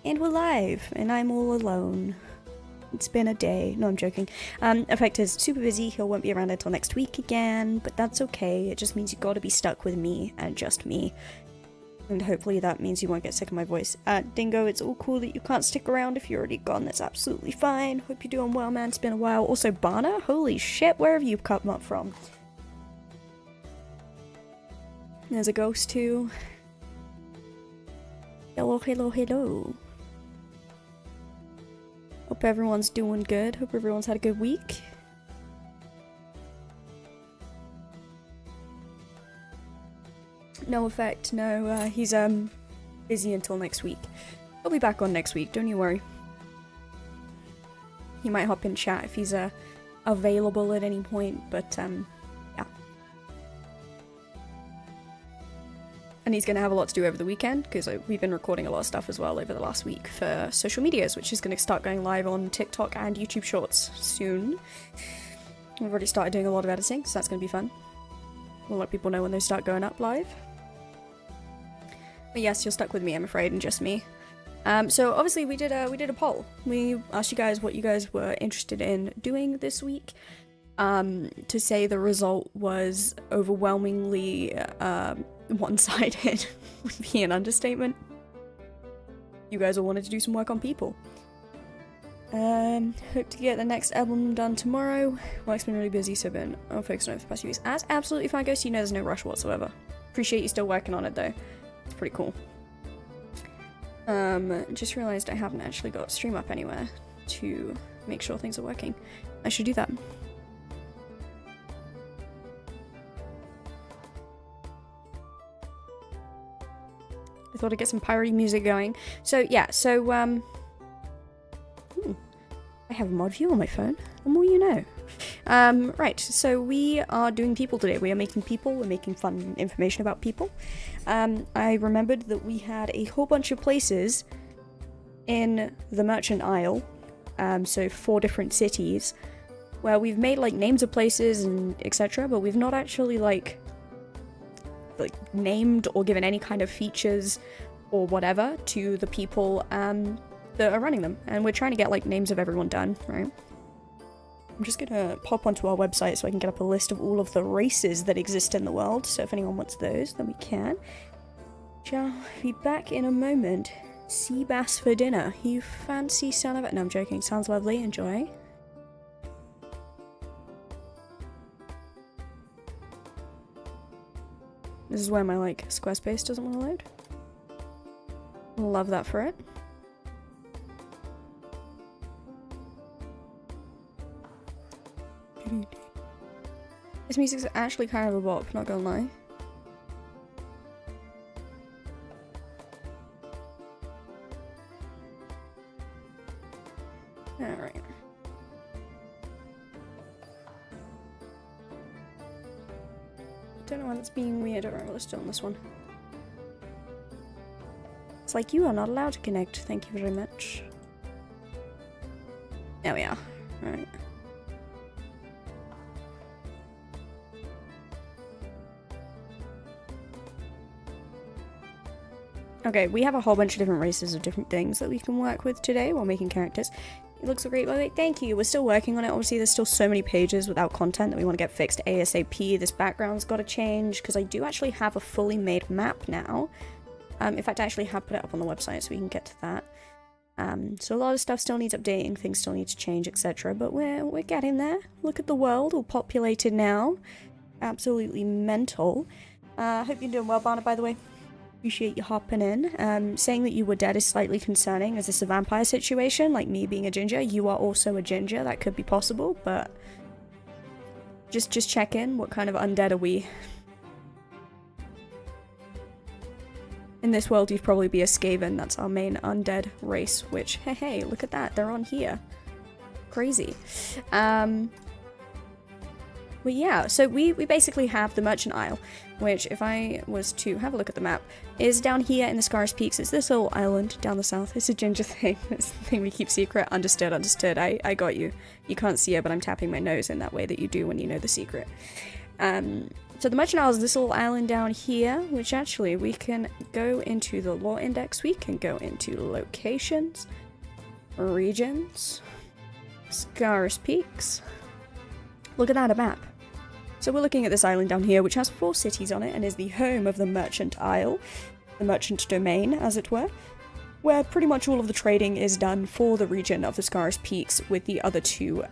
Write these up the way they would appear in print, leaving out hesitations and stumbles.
And we're live, and I'm all alone. It's been a day. No, I'm joking. Effect is super busy. He won't be around until next week again, but that's okay. It just means you gotta be stuck with me, and just me. And hopefully that means you won't get sick of my voice. Dingo, it's all cool that you can't stick around if you're already gone. That's absolutely fine. Hope you're doing well, man. It's been a while. Also, Bana, holy shit, where have you come up from? There's a ghost too. Hello, hello, hello. Hope everyone's doing good. Hope everyone's had a good week. No effect, no, he's busy until next week. He'll be back on next week, don't you worry. He might hop in chat if he's available at any point, but yeah. And he's going to have a lot to do over the weekend, because we've been recording a lot of stuff as well over the last week for social medias, which is going to start going live on TikTok and YouTube Shorts soon. We've already started doing a lot of editing, so that's going to be fun. We'll let people know when they start going up live. But yes, you're stuck with me, I'm afraid, and just me. So obviously we did a poll. We asked you guys what you guys were interested in doing this week. To say the result was overwhelmingly one-sided would be an understatement. You guys all wanted to do some work on people. Hope to get the next album done tomorrow. Work's been really busy, so been focused on it for the past few weeks. That's absolutely fine, Ghost. You know there's no rush whatsoever. Appreciate you still working on it, though. It's pretty cool. Just realized I haven't actually got stream up anywhere to make sure things are working. I should do that. I thought I'd get some piratey music going. So, yeah, so, I have a mod view on my phone. The more you know. Right, so we are doing people today. We are making people. We're making fun information about people. I remembered that we had a whole bunch of places in the Merchant Isle, so 4 different cities, where we've made, like, names of places and etc., but we've not actually, like named or given any kind of features or whatever to the people that are running them. And we're trying to get, like, names of everyone done, right? I'm just gonna pop onto our website so I can get up a list of all of the races that exist in the world, so if anyone wants those, then we can. Shall be back in a moment. Sea bass for dinner. You fancy son of it? No, I'm joking. Sounds lovely. Enjoy. This is where my, like, Squarespace doesn't want to load. Love that for it. This music's actually kind of a bop, not gonna lie. Alright. Don't know why that's being weird. Alright, let's do it on this one. It's like, you are not allowed to connect. Thank you very much. There we are. Alright. Okay, we have a whole bunch of different races of different things that we can work with today while making characters. It looks great, by the way. Thank you. We're still working on it. Obviously, there's still so many pages without content that we want to get fixed ASAP. This background's got to change, because I do actually have a fully made map now. In fact, I actually have put it up on the website, so we can get to that. So a lot of stuff still needs updating, things still need to change, etc. But we're getting there. Look at the world, all populated now. Absolutely mental. Hope you're doing well, Barna, by the way. Appreciate you hopping in. Saying that you were dead is slightly concerning. Is this a vampire situation? Like me being a ginger? You are also a ginger. That could be possible, but just check in. What kind of undead are we? In this world, you'd probably be a Skaven. That's our main undead race, which, hey, look at that. They're on here. Crazy. Well, yeah, so we basically have the Merchant Isle, which, if I was to have a look at the map, is down here in the Scars Peaks. It's this little island down the south. It's a ginger thing. It's the thing we keep secret. Understood, understood. I got you. You can't see it, but I'm tapping my nose in that way that you do when you know the secret. So the merchant isle is this little island down here, which actually we can go into the lore index, we can go into locations, regions, Scar's Peaks. Look at that, a map. So we're looking at this island down here, which has 4 cities on it and is the home of the merchant isle, the merchant domain, as it were, where pretty much all of the trading is done for the region of the Scar's Peaks, with the other 2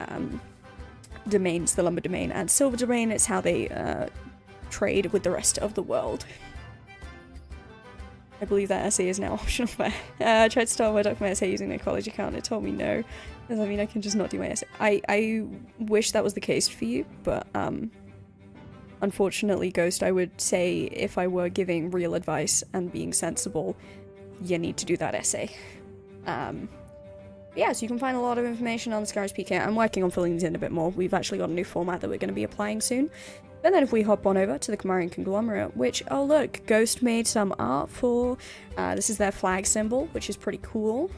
domains, the lumber domain and silver domain. It's how they trade with the rest of the world. I believe that essay is now optional. I tried to start my document essay using my college account. It told me no. Does that mean I can just not do my essay? I wish that was the case for you, but unfortunately, Ghost, I would say if I were giving real advice and being sensible, you need to do that essay. Yeah, so you can find a lot of information on Scar's Peak here. I'm working on filling these in a bit more. We've actually got a new format that we're going to be applying soon. And then if we hop on over to the Camarian conglomerate, which, oh look, Ghost made some art for, this is their flag symbol, which is pretty cool.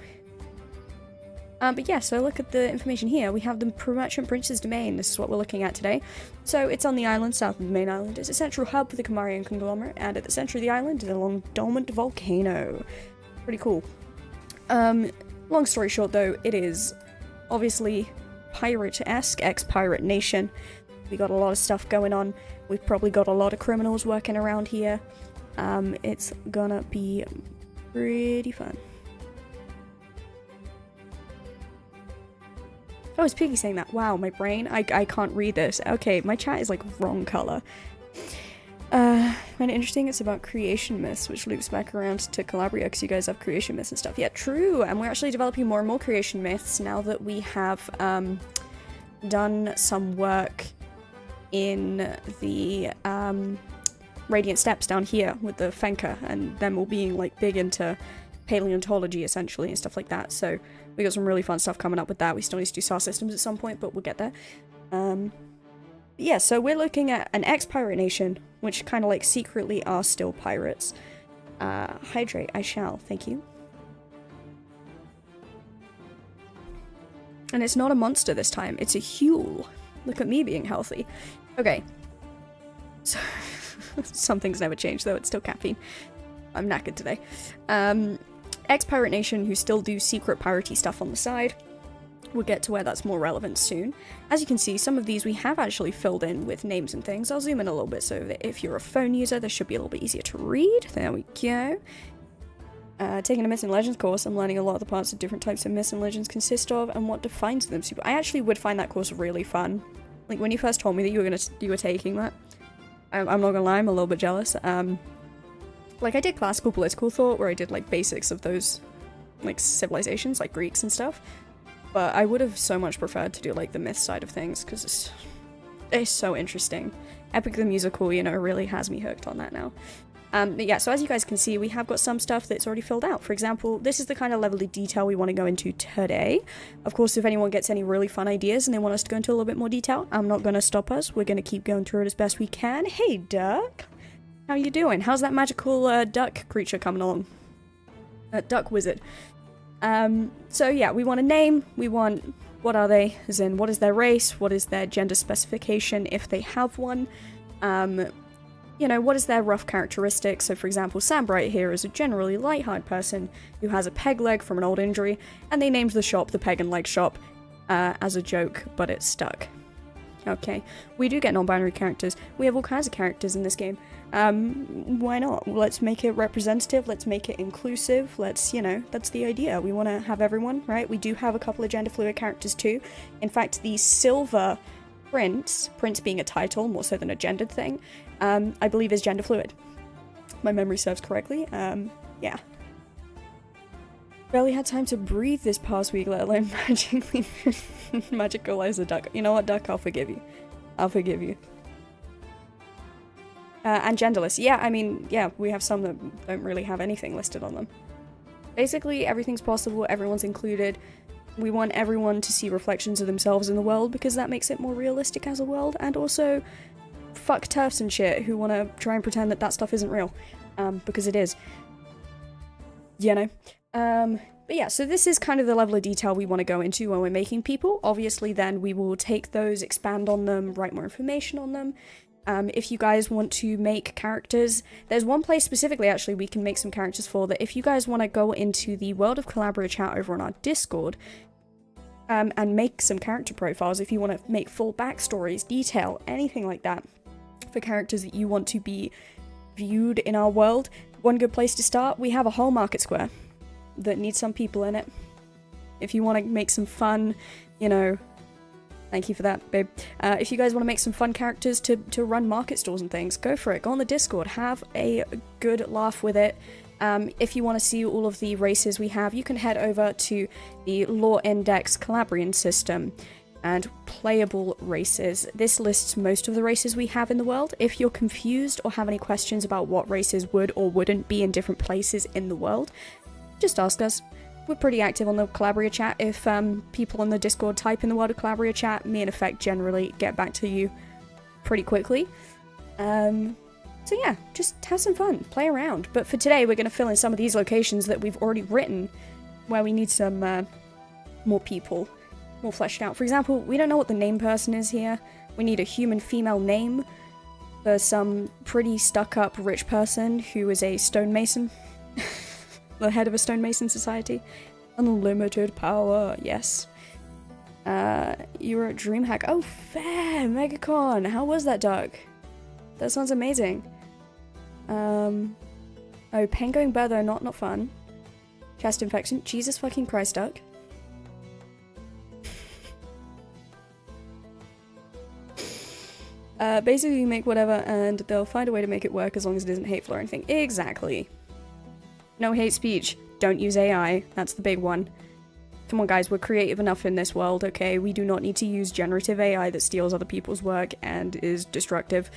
But yeah, so look at the information here. We have the Merchant Prince's domain. This is what we're looking at today. So it's on the island, south of the main island. It's a central hub for the Camarian conglomerate, and at the center of the island is a long dormant volcano. Pretty cool. Long story short though, it is obviously pirate-esque, ex-pirate nation. We got a lot of stuff going on. We've probably got a lot of criminals working around here. It's gonna be pretty fun. Oh, it's Piggy saying that. Wow, my brain, I can't read this. Okay, my chat is like wrong color. Kind of interesting, it's about creation myths, which loops back around to Colabria, because you guys have creation myths and stuff. Yeah, true, and we're actually developing more and more creation myths now that we have done some work in the Radiant Steppes down here with the Fenka, and them all being like big into paleontology essentially and stuff like that. So we got some really fun stuff coming up with that. We still need to do star systems at some point, but we'll get there. Yeah, so we're looking at an ex-pirate nation, which kind of like secretly are still pirates. Hydrate, I shall, thank you. And it's not a monster this time, it's a Huel. Look at me being healthy. Okay. So, something's never changed though, it's still caffeine. I'm knackered today. Ex-pirate nation who still do secret piratey stuff on the side. We'll get to where that's more relevant soon. As you can see, some of these we have actually filled in with names and things. I'll zoom in a little bit so that if you're a phone user, this should be a little bit easier to read. There we go. Taking a Myths and Legends course, I'm learning a lot of the parts that different types of Myths and Legends consist of and what defines them. I actually would find that course really fun. Like, when you first told me that you were taking that, I'm not gonna lie, I'm a little bit jealous. Like, I did classical political thought, where I did, like, basics of those, like, civilizations, like Greeks and stuff. But I would have so much preferred to do, like, the myth side of things, because it's so interesting. Epic the Musical, you know, really has me hooked on that now. But yeah, so as you guys can see, we have got some stuff that's already filled out. For example, this is the kind of level of detail we want to go into today. Of course, if anyone gets any really fun ideas and they want us to go into a little bit more detail, I'm not going to stop us. We're going to keep going through it as best we can. Hey, Duck! How you doing? How's that magical duck creature coming along? Duck wizard. So yeah, we want a name, we want, what are they, as in, what is their race, what is their gender specification, if they have one, you know, what is their rough characteristics. So for example, Sam Bright here is a generally light-hearted person who has a peg leg from an old injury, and they named the shop the Peg and Leg Shop, as a joke, but it's stuck. Okay, we do get non-binary characters. We have all kinds of characters in this game. Why not? Let's make it representative, let's make it inclusive, let's, you know, that's the idea. We want to have everyone, right? We do have a couple of gender-fluid characters too. In fact, the Silver Prince being a title more so than a gendered thing, I believe is gender-fluid. My memory serves correctly, yeah. Barely had time to breathe this past week, let alone magically magicalize a duck. You know what, Duck? I'll forgive you. I'll forgive you. And genderless. Yeah, I mean, yeah, we have some that don't really have anything listed on them. Basically, everything's possible, everyone's included. We want everyone to see reflections of themselves in the world, because that makes it more realistic as a world, and also, fuck TERFs and shit who want to try and pretend that that stuff isn't real. Because it is. You know? But yeah, so this is kind of the level of detail we want to go into when we're making people. Obviously then we will take those, expand on them, write more information on them, If you guys want to make characters, there's one place specifically actually we can make some characters for that. If you guys want to go into the World of Colabria chat over on our Discord, and make some character profiles, if you want to make full backstories, detail, anything like that, for characters that you want to be viewed in our world, one good place to start, we have a whole market square that needs some people in it. If you want to make some fun, you know, thank you for that, babe. If you guys want to make some fun characters to run market stalls and things, go for it. Go on the Discord, have a good laugh with it. If you want to see all of the races we have, you can head over to the Lore Index Calabrian system and playable races. This lists most of the races we have in the world. If you're confused or have any questions about what races would or wouldn't be in different places in the world, just ask us. We're pretty active on the Colabria chat. If people on the Discord type in the World of Colabria chat, me and Effect generally get back to you pretty quickly. So yeah, just have some fun, play around. But for today, we're going to fill in some of these locations that we've already written, where we need some more people, more fleshed out. For example, we don't know what the name person is here. We need a human female name for some pretty stuck-up rich person who is a stonemason. The head of a stonemason society. Unlimited power, yes. You're a DreamHack. Oh, fair! Megacon! How was that, Doug? That sounds amazing. Oh, pain going bad though, not fun. Chest infection. Jesus fucking Christ, Duck. Basically you make whatever and they'll find a way to make it work as long as it isn't hateful or anything. Exactly. No hate speech. Don't use AI. That's the big one. Come on guys, we're creative enough in this world, okay? We do not need to use generative AI that steals other people's work and is destructive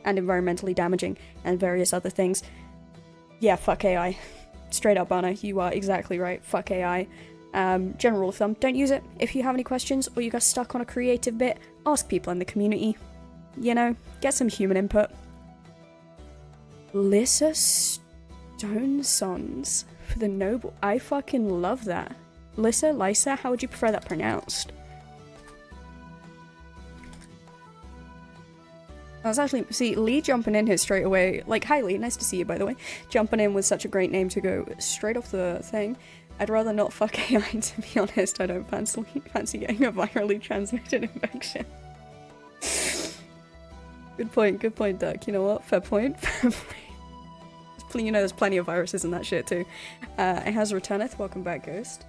and environmentally damaging and various other things. Yeah, fuck AI. Straight up, Anna, you are exactly right. Fuck AI. General rule of thumb, don't use it. If you have any questions or you got stuck on a creative bit, ask people in the community. You know, get some human input. Lissa Stonesons for the noble. I fucking love that. Lisa, how would you prefer that pronounced? I was actually, see, Lee jumping in here straight away. Like, hi Lee, nice to see you by the way. Jumping in with such a great name to go straight off the thing. I'd rather not fuck AI, to be honest. I don't fancy getting a virally transmitted infection. Good point, Duck. You know what? Fair point. Fair point. You know there's plenty of viruses and that shit too. It has returneth. Welcome back, Ghost.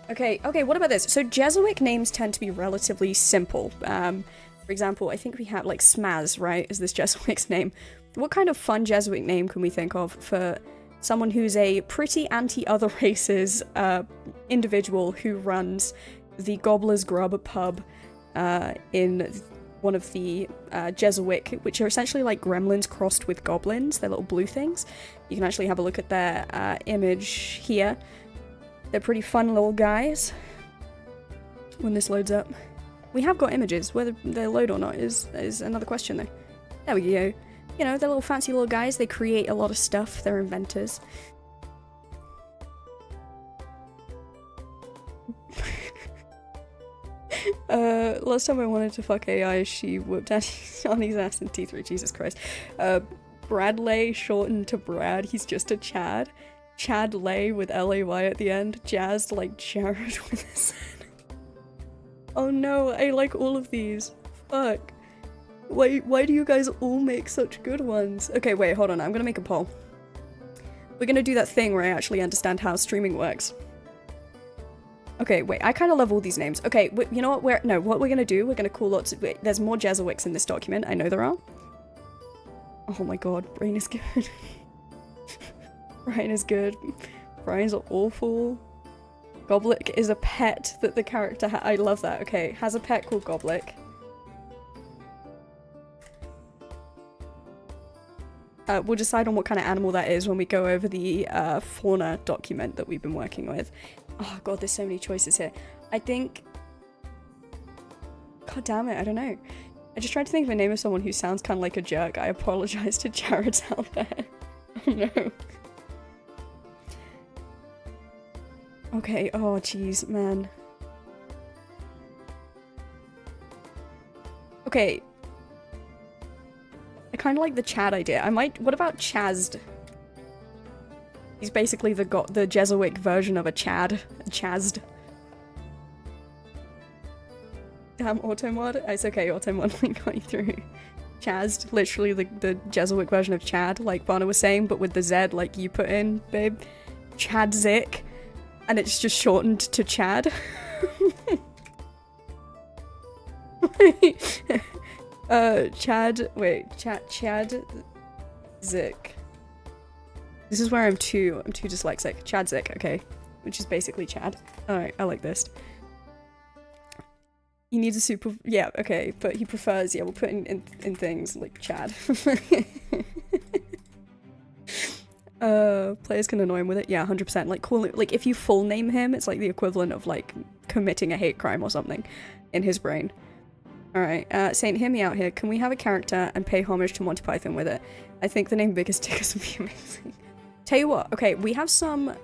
Okay, what about this? So Jesuit names tend to be relatively simple. For example, I think we have like Smaz, right? Is this Jesuit's name? What kind of fun Jesuit name can we think of for someone who's a pretty anti-other races individual who runs the Gobbler's Grub pub in one of the Jesuit, which are essentially like gremlins crossed with goblins. They're little blue things. You can actually have a look at their image here. They're pretty fun little guys. When this loads up. We have got images. Whether they load or not is another question though. There we go. You know, they're little fancy little guys. They create a lot of stuff. They're inventors. Last time I wanted to fuck AI, she whooped Annie's ass in T3. Jesus Christ. Bradley shortened to Brad. He's just a Chad. Chad Lay with L-A-Y at the end. Jazzed like Jared with a Z. Oh no, I like all of these. Fuck. Why do you guys all make such good ones? Okay, wait, hold on. I'm gonna make a poll. We're gonna do that thing where I actually understand how streaming works. Okay, wait, I kind of love all these names. Okay, you know what? What we're gonna do, we're gonna call lots of- wait, there's more Jesuits in this document. I know there are. Oh my god, Brain is good. Brian is good. Brian's awful. Goblik is a pet that the character I love that. Okay, has a pet called Goblik. We'll decide on what kind of animal that is when we go over the fauna document that we've been working with. Oh god, there's so many choices here. I think... God damn it, I don't know. I just tried to think of a name of someone who sounds kind of like a jerk. I apologize to Jared's out there. Oh no. Okay, oh jeez, man. Okay. kind of like the Chad idea. What about Chazd? He's basically the Jesuit version of a Chad. A Chazd. Damn, automod. It's okay, automod got you through. Chazd, literally the Jesuit version of Chad, like Barna was saying, but with the Z like you put in, babe. Chadzik. And it's just shortened to Chad. Chad Zik. This is where I'm too dyslexic. Chadzik, okay. Which is basically Chad. Alright, I like this. He needs a super, yeah, okay, but he prefers, yeah, we'll put in things like Chad. Players can annoy him with it, yeah, 100%. Like, call it, like, if you full name him, it's like the equivalent of, like, committing a hate crime or something in his brain. Alright, Saint, hear me out here. Can we have a character and pay homage to Monty Python with it? I think the name Biggest Dickers would be amazing. Tell you what, okay, we have some...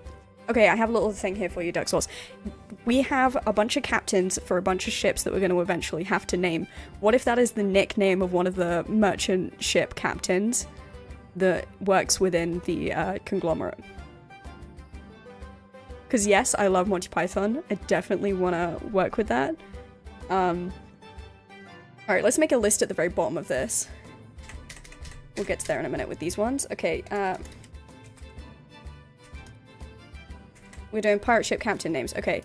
Okay, I have a little thing here for you, Duck Sauce. We have a bunch of captains for a bunch of ships that we're going to eventually have to name. What if that is the nickname of one of the merchant ship captains that works within the conglomerate? Because yes, I love Monty Python. I definitely want to work with that. Alright, let's make a list at the very bottom of this. We'll get to there in a minute with these ones. Okay, we're doing pirate ship captain names. Okay.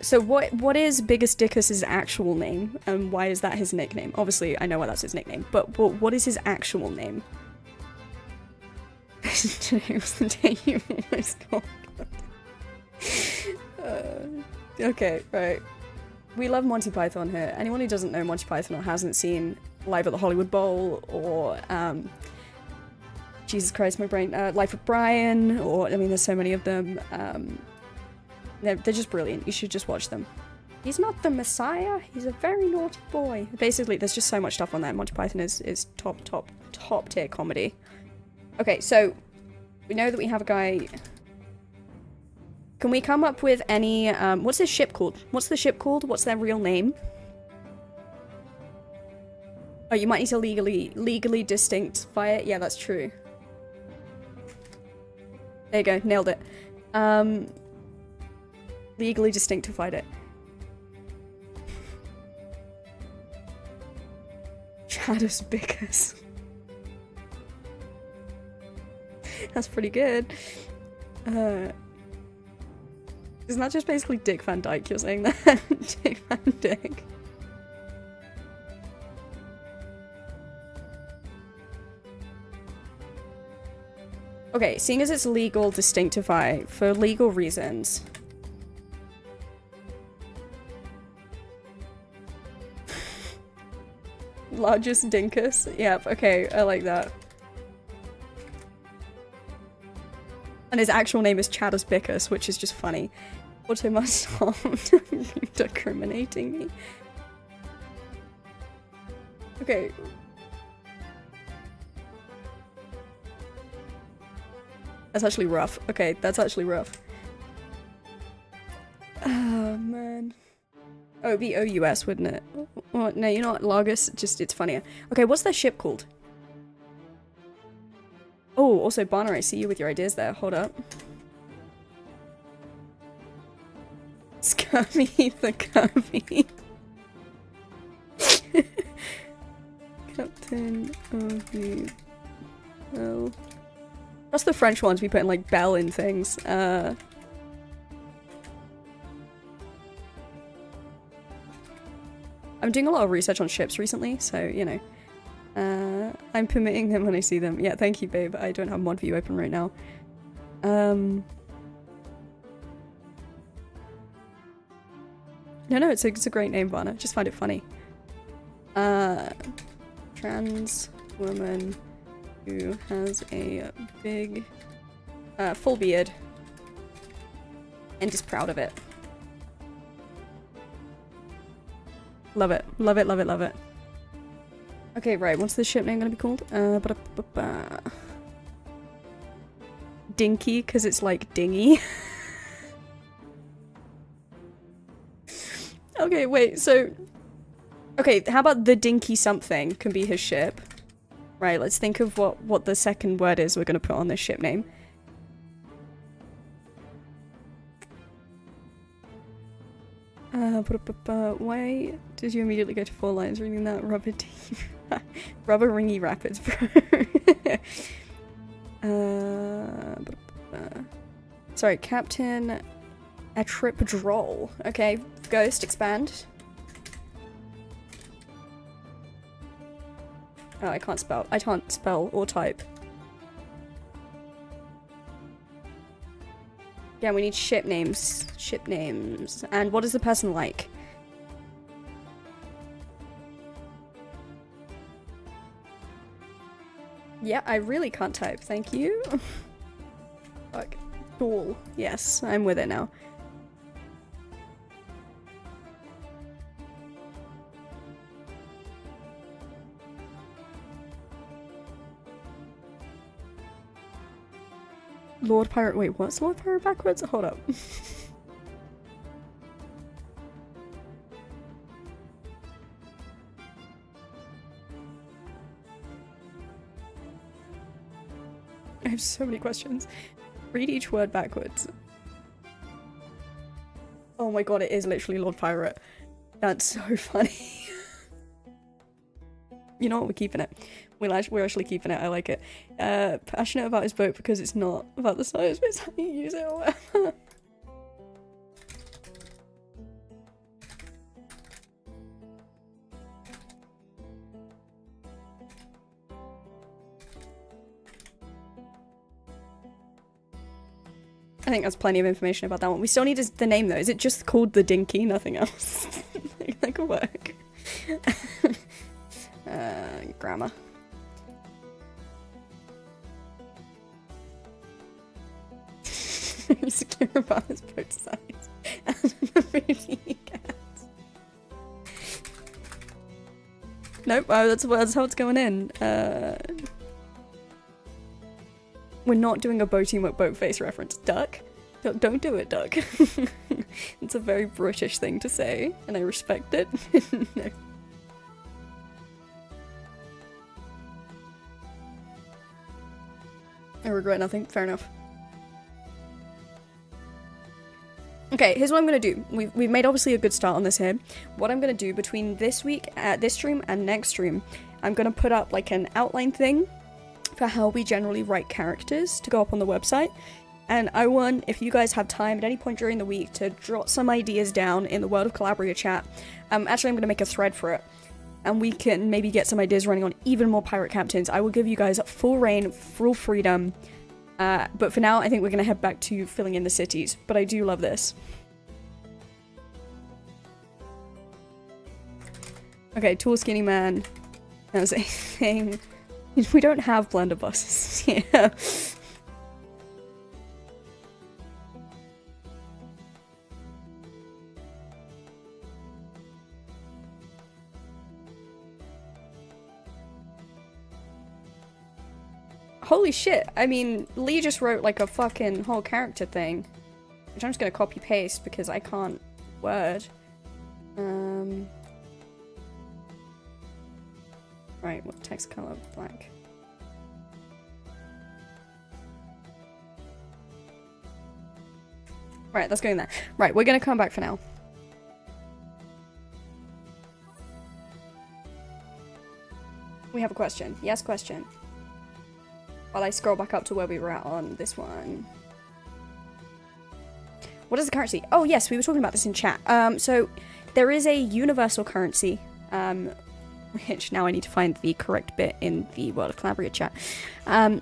So what is Biggest Dickus' actual name, and why is that his nickname? Obviously, I know why that's his nickname, but what is his actual name? Today was the day you almost got. Okay, right. We love Monty Python here. Anyone who doesn't know Monty Python or hasn't seen Live at the Hollywood Bowl or Jesus Christ, my brain. Life of Brian, or, I mean, there's so many of them. They're just brilliant. You should just watch them. He's not the Messiah. He's a very naughty boy. Basically, there's just so much stuff on there. Monty Python is top tier comedy. Okay, so we know that we have a guy. Can we come up with any, what's this ship called? What's the ship called? What's their real name? Oh, you might need to legally distinctify it. Yeah, that's true. There you go, nailed it. Legally distinctified it. Chadus Bickus. That's pretty good. Isn't that just basically Dick Van Dyke you're saying that? Dick Van Dyke. Okay, seeing as it's legal distinctify for legal reasons. Largest dinkus? Yep, okay, I like that. And his actual name is Chadus Bickus, which is just funny. Auto must stop discriminating me. Okay. That's actually rough. Okay, that's actually rough. Oh, man. Oh, it'd be OUS, wouldn't it? Well, no, you know what? Largus, just, it's funnier. Okay, what's their ship called? Oh, also, Barner, I see you with your ideas there. Hold up. Scurvy the Kirby. Captain of the... Oh. That's the French ones we put in, like, Belle in things. I'm doing a lot of research on ships recently, so, you know. I'm permitting them when I see them. Yeah, thank you, babe. I don't have mod view open right now. No, it's a great name, Varna. Just find it funny. Trans woman who has a big, full beard and is proud of it. Love it. Love it, love it, love it. Okay, right. What's this ship name gonna be called? Dinky, because it's like dingy. Okay, wait, so... Okay, how about the Dinky something can be his ship? Right, let's think of what the second word is we're going to put on this ship name. Why did you immediately go to 4 lines reading that? Rubber ringy rapids, bro. Sorry, Captain a trip droll. Okay, Ghost, expand. Oh, I can't spell or type. Yeah, we need ship names. Ship names. And what is the person like? Yeah, I really can't type. Thank you. Fuck. Cool. Yes, I'm with it now. Lord Pirate. Wait, what's Lord Pirate backwards? Hold up. I have so many questions. Read each word backwards. Oh my god, it is literally Lord Pirate. That's so funny. You know what? We're keeping it. We're actually keeping it. I like it. Passionate about his boat because it's not about the size, but it's how you use it or whatever. I think that's plenty of information about that one. We still need the name though. Is it just called the Dinky? Nothing else? That could work. Grammar. Secure about his boat size and the food he gets. Nope, that's how it's going in. We're not doing a boating boat face reference. Duck? Don't do it, Duck. It's a very British thing to say, and I respect it. No. I regret nothing. Fair enough. Okay, here's what I'm gonna do. We've made obviously a good start on this here. What I'm gonna do between this week, this stream, and next stream, I'm gonna put up like an outline thing for how we generally write characters to go up on the website. And I want, if you guys have time at any point during the week, to jot some ideas down in the World of Calabria chat. Actually, I'm gonna make a thread for it. And we can maybe get some ideas running on even more pirate captains. I will give you guys full reign, full freedom. But for now, I think we're going to head back to filling in the cities. But I do love this. Okay, tall skinny man. That was a thing. We don't have blunderbusses here. Holy shit, I mean, Lee just wrote like a fucking whole character thing. Which I'm just gonna copy paste because I can't word. Right, what text color? Black. Right, let's go in there. Right, we're gonna come back for now. We have a question. Yes, question. While I scroll back up to where we were at on this one. What is the currency? Oh yes, we were talking about this in chat. So there is a universal currency, which now I need to find the correct bit in the World of Calabria chat.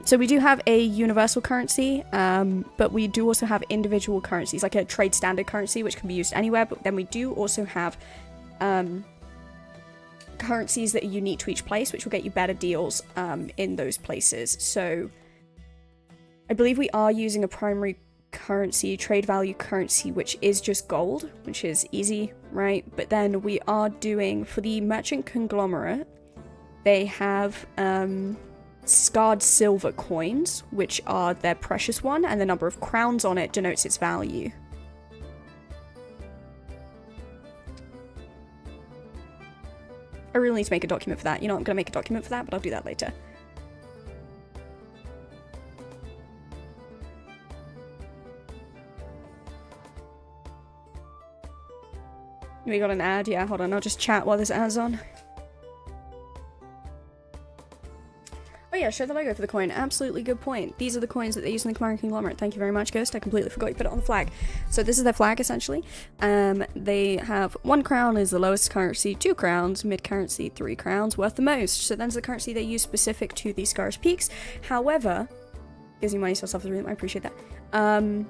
So we do have a universal currency, but we do also have individual currencies, like a trade standard currency, which can be used anywhere, but then we do also have currencies that are unique to each place, which will get you better deals in those places. So I believe we are using a primary currency, trade value currency, which is just gold, which is easy, right? But then we are doing, for the merchant conglomerate, they have scarred silver coins, which are their precious one, and the number of crowns on it denotes its value. I really need to make a document for that. You know, I'm going to make a document for that, but I'll do that later. We got an ad, yeah, hold on, I'll just chat while this ad's on. Oh yeah, show the logo for the coin. Absolutely good point. These are the coins that they use in the Camaria conglomerate. Thank you very much, Ghost. I completely forgot you put it on the flag. So this is their flag, essentially. They have 1 crown is the lowest currency, 2 crowns, mid currency, 3 crowns, worth the most. So that's the currency they use specific to the Scar's Peaks. However, gives you money, so off the room. I appreciate that.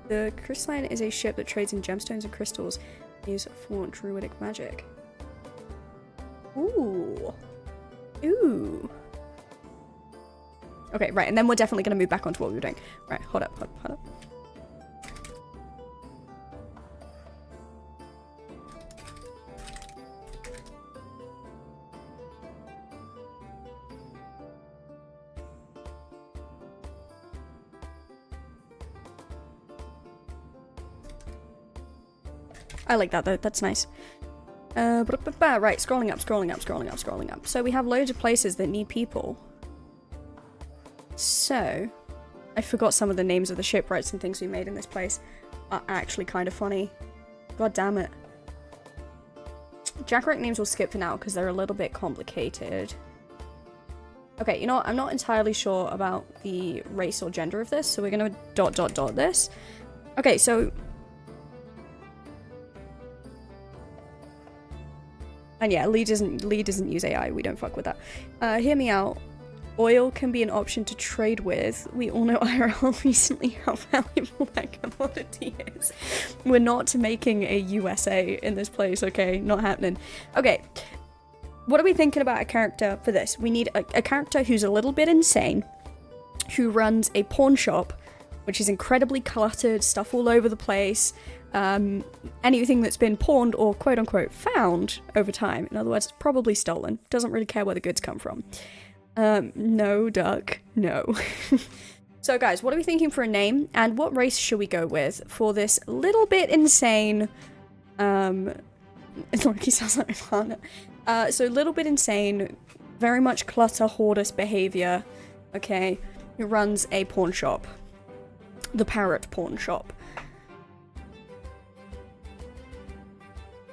The crystalline is a ship that trades in gemstones and crystals used for druidic magic. Ooh. Ooh. Okay, right, and then we're definitely going to move back onto what we were doing. Right, hold up. I like that though, that's nice. Right, scrolling up. So we have loads of places that need people. So, I forgot some of the names of the shipwrights and things we made in this place are actually kind of funny. God damn it. Jackrack names we'll skip for now because they're a little bit complicated. Okay, you know what? I'm not entirely sure about the race or gender of this, so we're gonna ... this. Okay, so... And yeah, Lee doesn't use AI, we don't fuck with that. Hear me out. Oil can be an option to trade with. We all know IRL recently how valuable that commodity is. We're not making a USA in this place, okay? Not happening. Okay, what are we thinking about a character for this? We need a character who's a little bit insane, who runs a pawn shop, which is incredibly cluttered, stuff all over the place. Anything that's been pawned or quote-unquote found over time. In other words, it's probably stolen. Doesn't really care where the goods come from. No, Duck. No. So guys, what are we thinking for a name? And what race should we go with for this little bit insane, he sounds like my partner. So a little bit insane, very much clutter, hoardist behavior, okay, who runs a pawn shop. The Parrot Pawn Shop.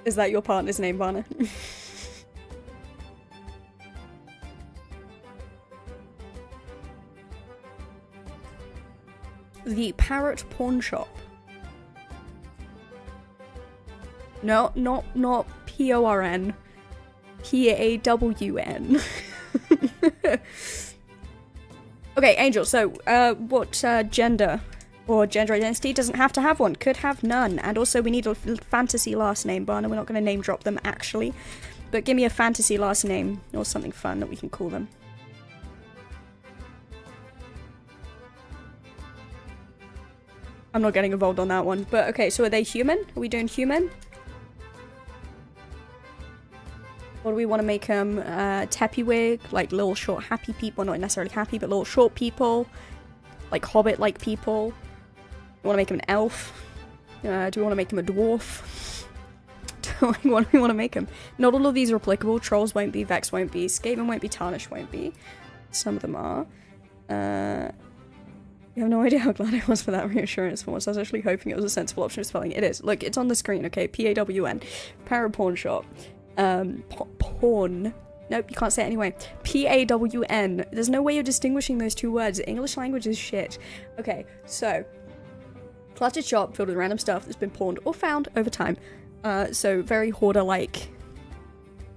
Is that your partner's name, Varna? The Parrot Pawn Shop. No, not P-O-R-N. P-A-W-N. Okay, Angel, so, what, gender? Or gender identity? Doesn't have to have one. Could have none. And also, we need a fantasy last name, Barna. We're not going to name drop them, actually. But give me a fantasy last name, or something fun that we can call them. I'm not getting involved on that one. But, okay, so are they human? Are we doing human? Or do we want to make them, Teppywig? Like, little short happy people. Not necessarily happy, but little short people. Like, hobbit-like people. We want to make him an elf. Do we want to make him a dwarf? What do we want to make him? Not all of these are applicable. Trolls won't be, Vex won't be, Skaven won't be, Tarnish won't be. Some of them are. You have no idea how glad I was for that reassurance for once. I was actually hoping it was a sensible option of spelling. It is. Look, it's on the screen, okay? P-A-W-N. Parrot Pawn Shop. Pawn. Nope, you can't say it anyway. P-A-W-N. There's no way of distinguishing those two words. English language is shit. Okay, so... cluttered shop filled with random stuff that's been pawned or found over time. So very hoarder-like.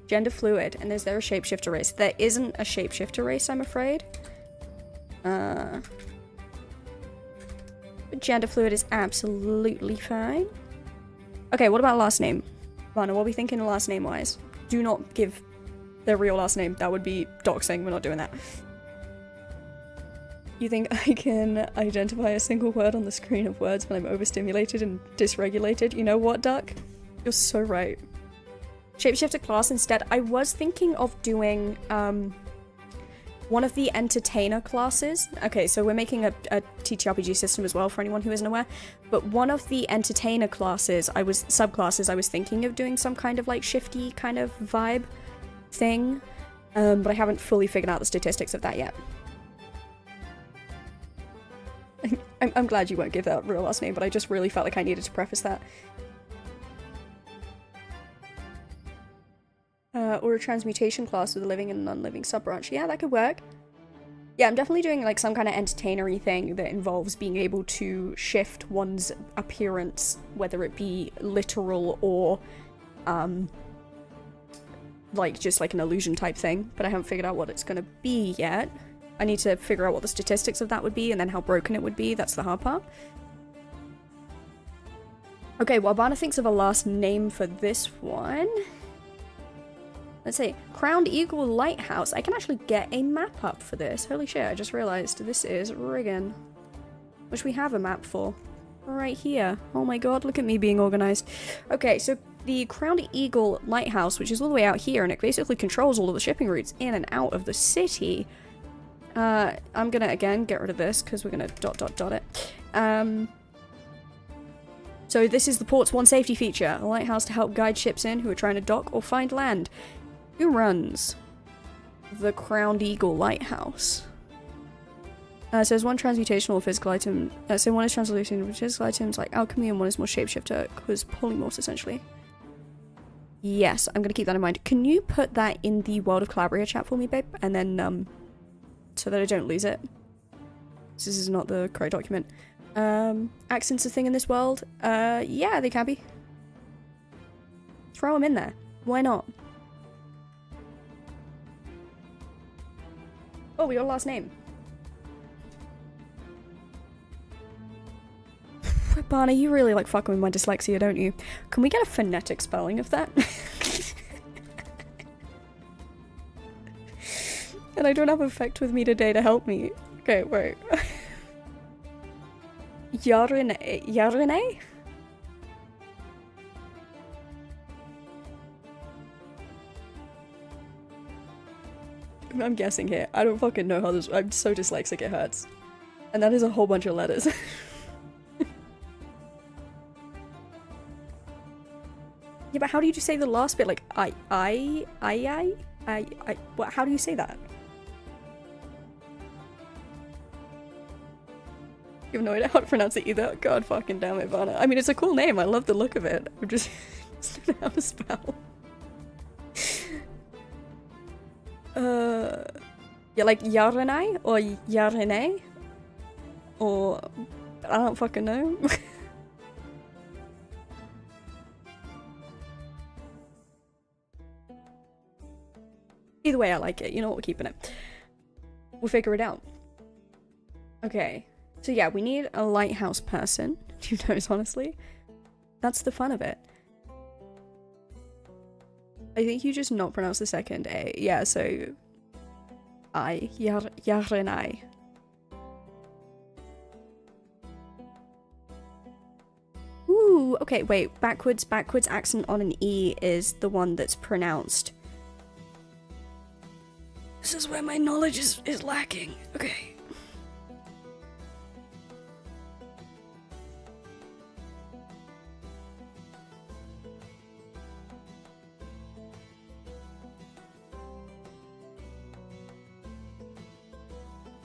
Gender fluid. And is there a shapeshifter race? There isn't a shapeshifter race, I'm afraid. But gender fluid is absolutely fine. Okay, what about last name? Vana, what are we thinking last name-wise? Do not give their real last name. That would be doxing. We're not doing that. You think I can identify a single word on the screen of words when I'm overstimulated and dysregulated? You know what, Duck? You're so right. Shapeshifter class instead. I was thinking of doing one of the entertainer classes. Okay, so we're making a TTRPG system as well for anyone who isn't aware. But one of the entertainer classes, subclasses, I was thinking of doing some kind of like shifty kind of vibe thing. But I haven't fully figured out the statistics of that yet. I'm glad you won't give that real last name, but I just really felt like I needed to preface that. Or a transmutation class with a living and non-living sub-branch. Yeah, that could work. Yeah, I'm definitely doing like some kind of entertainery thing that involves being able to shift one's appearance, whether it be literal or like just like an illusion type thing, but I haven't figured out what it's gonna be yet. I need to figure out what the statistics of that would be and then how broken it would be. That's the hard part. Okay, while Barna thinks of a last name for this one, let's see. Crowned Eagle Lighthouse. I can actually get a map up for this. Holy shit, I just realized this is riggin'. Which we have a map for. Right here. Oh my god, look at me being organized. Okay, so the Crowned Eagle Lighthouse, which is all the way out here, and it basically controls all of the shipping routes in and out of the city. I'm gonna, again, get rid of this, because we're gonna ... it. So this is the port's one safety feature. A lighthouse to help guide ships in who are trying to dock or find land. Who runs the Crowned Eagle Lighthouse? So there's one transmutational physical item. So one is translucent, which is items like alchemy, and one is more shapeshifter, because polymorphs essentially. Yes, I'm gonna keep that in mind. Can you put that in the World of Colabria chat for me, babe? And then, so that I don't lose it. This is not the correct document. Accents a thing in this world? Yeah, they can be. Throw them in there. Why not? Oh, we got a last name. Barney, you really like fucking with my dyslexia, don't you? Can we get a phonetic spelling of that? And I don't have effect with me today to help me. Okay, wait. Yarine? I'm guessing here. I don't fucking know how this— I'm so dyslexic it hurts. And that is a whole bunch of letters. Yeah, but how do you say the last bit? Like, what, how do you say that? You have no idea how to pronounce it either? God fucking damn it, Vanna. I mean, it's a cool name. I love the look of it. I'm just don't know how to spell. Yeah, like Yarenai or Yarene? Or I don't fucking know. Either way, I like it. You know what, we're keeping it. We'll figure it out. Okay. So yeah, we need a lighthouse person. Who knows, honestly? That's the fun of it. I think you just not pronounce the second A. Yeah, so... Yarenai. Ooh, okay, wait. Backwards accent on an E is the one that's pronounced. This is where my knowledge is lacking. Okay.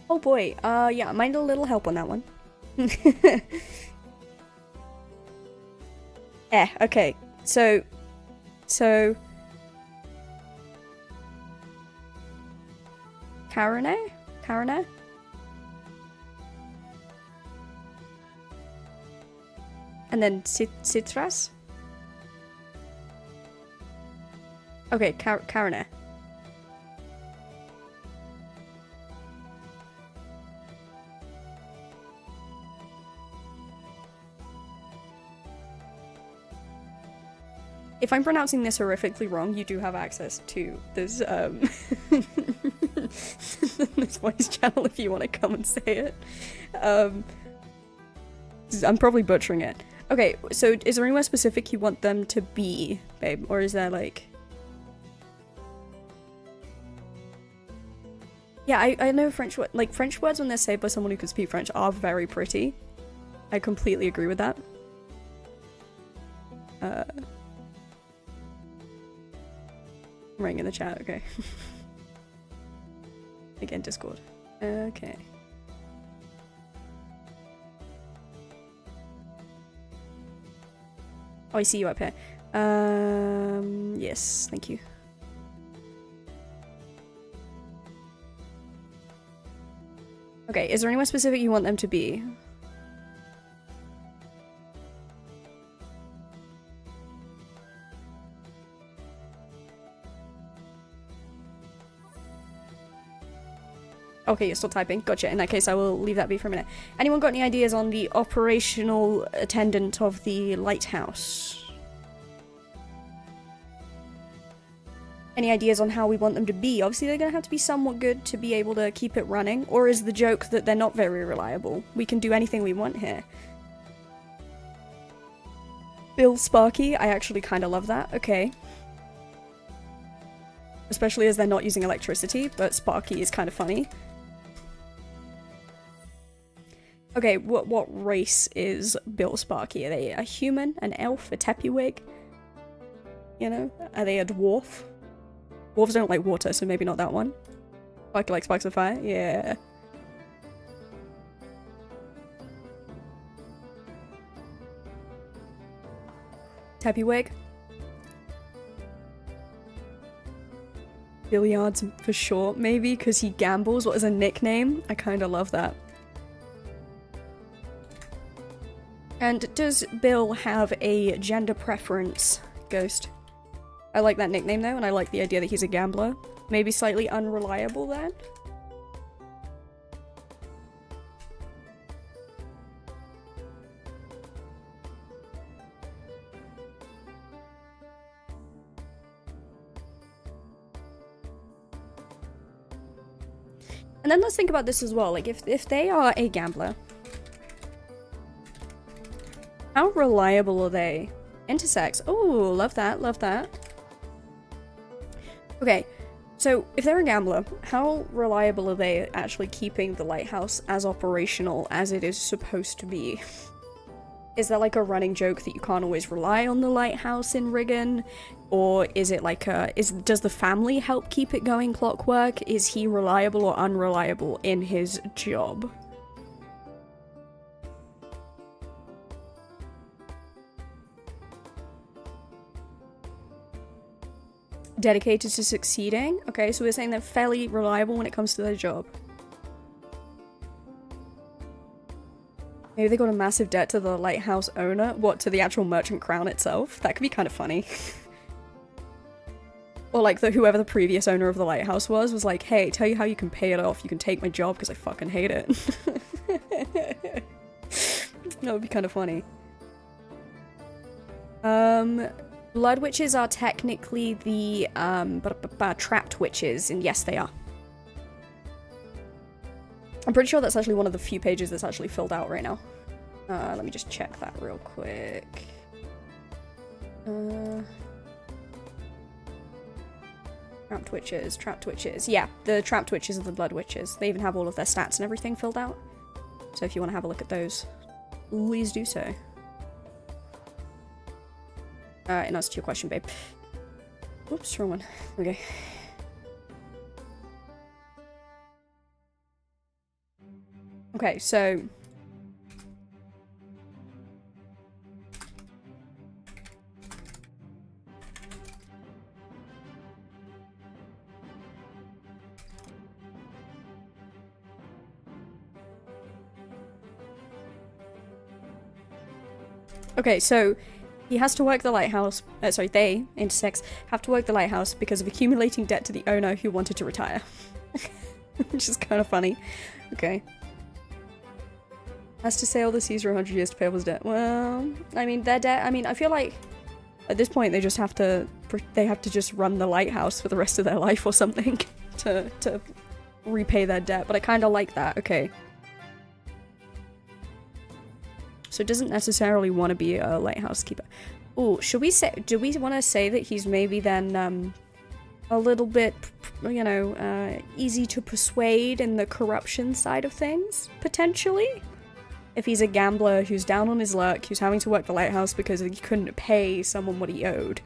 Oh boy, yeah, I might need a little help on that one. Okay. So... Karane? And then Citras? Okay, Karane. If I'm pronouncing this horrifically wrong, you do have access to this, this voice channel if you want to come and say it. I'm probably butchering it. Okay, so is there anywhere specific you want them to be, babe? Or is there, like... Yeah, I know French words, like, French words when they're said by someone who can speak French are very pretty. I completely agree with that. Writing in the chat, okay. Again, Discord. Okay. Oh, I see you up here. Yes, thank you. Okay, is there anywhere specific you want them to be? Okay, you're still typing. Gotcha. In that case, I will leave that be for a minute. Anyone got any ideas on the operational attendant of the lighthouse? Any ideas on how we want them to be? Obviously, they're gonna have to be somewhat good to be able to keep it running. Or is the joke that they're not very reliable? We can do anything we want here. Bill Sparky, I actually kind of love that. Okay. Especially as they're not using electricity, but Sparky is kind of funny. Okay, what race is Bill Sparky? Are they a human, an elf, a teppiwig? You know? Are they a dwarf? Dwarves don't like water, so maybe not that one. Sparky like sparks of fire? Yeah. Teppiwig? Billiards for sure, maybe, because he gambles. What is a nickname? I kind of love that. And does Bill have a gender preference, Ghost? I like that nickname though, and I like the idea that he's a gambler. Maybe slightly unreliable then? And then let's think about this as well, like if they are a gambler, how reliable are they? Intersex. Oh, love that, love that. Okay, so if they're a gambler, how reliable are they at actually keeping the lighthouse as operational as it is supposed to be? Is that like a running joke that you can't always rely on the lighthouse in Riggin? Or is it like does the family help keep it going clockwork? Is he reliable or unreliable in his job? Dedicated to succeeding? Okay, so we're saying they're fairly reliable when it comes to their job. Maybe they got a massive debt to the lighthouse owner? What, to the actual merchant crown itself? That could be kind of funny. Or like whoever the previous owner of the lighthouse was like, hey, tell you how you can pay it off. You can take my job because I fucking hate it. That would be kind of funny. Blood witches are technically the trapped witches, and yes, they are. I'm pretty sure that's actually one of the few pages that's actually filled out right now. Let me just check that real quick. Trapped witches, trapped witches. Yeah, the trapped witches are the blood witches. They even have all of their stats and everything filled out. So if you want to have a look at those, please do so. In answer to your question, babe. Whoops, wrong one. Okay. Okay, so... Okay, so... He has to work the lighthouse, they, intersex, have to work the lighthouse because of accumulating debt to the owner who wanted to retire. Which is kind of funny. Okay. Has to sail the seas for 100 years to pay off his debt. Well, I mean, their debt, I mean, I feel like at this point they just have to, just run the lighthouse for the rest of their life or something to repay their debt, but I kind of like that. Okay. So it doesn't necessarily want to be a lighthouse keeper. Oh, should we say, do we want to say that he's maybe then, a little bit, you know, easy to persuade in the corruption side of things, potentially? If he's a gambler who's down on his luck, who's having to work the lighthouse because he couldn't pay someone what he owed.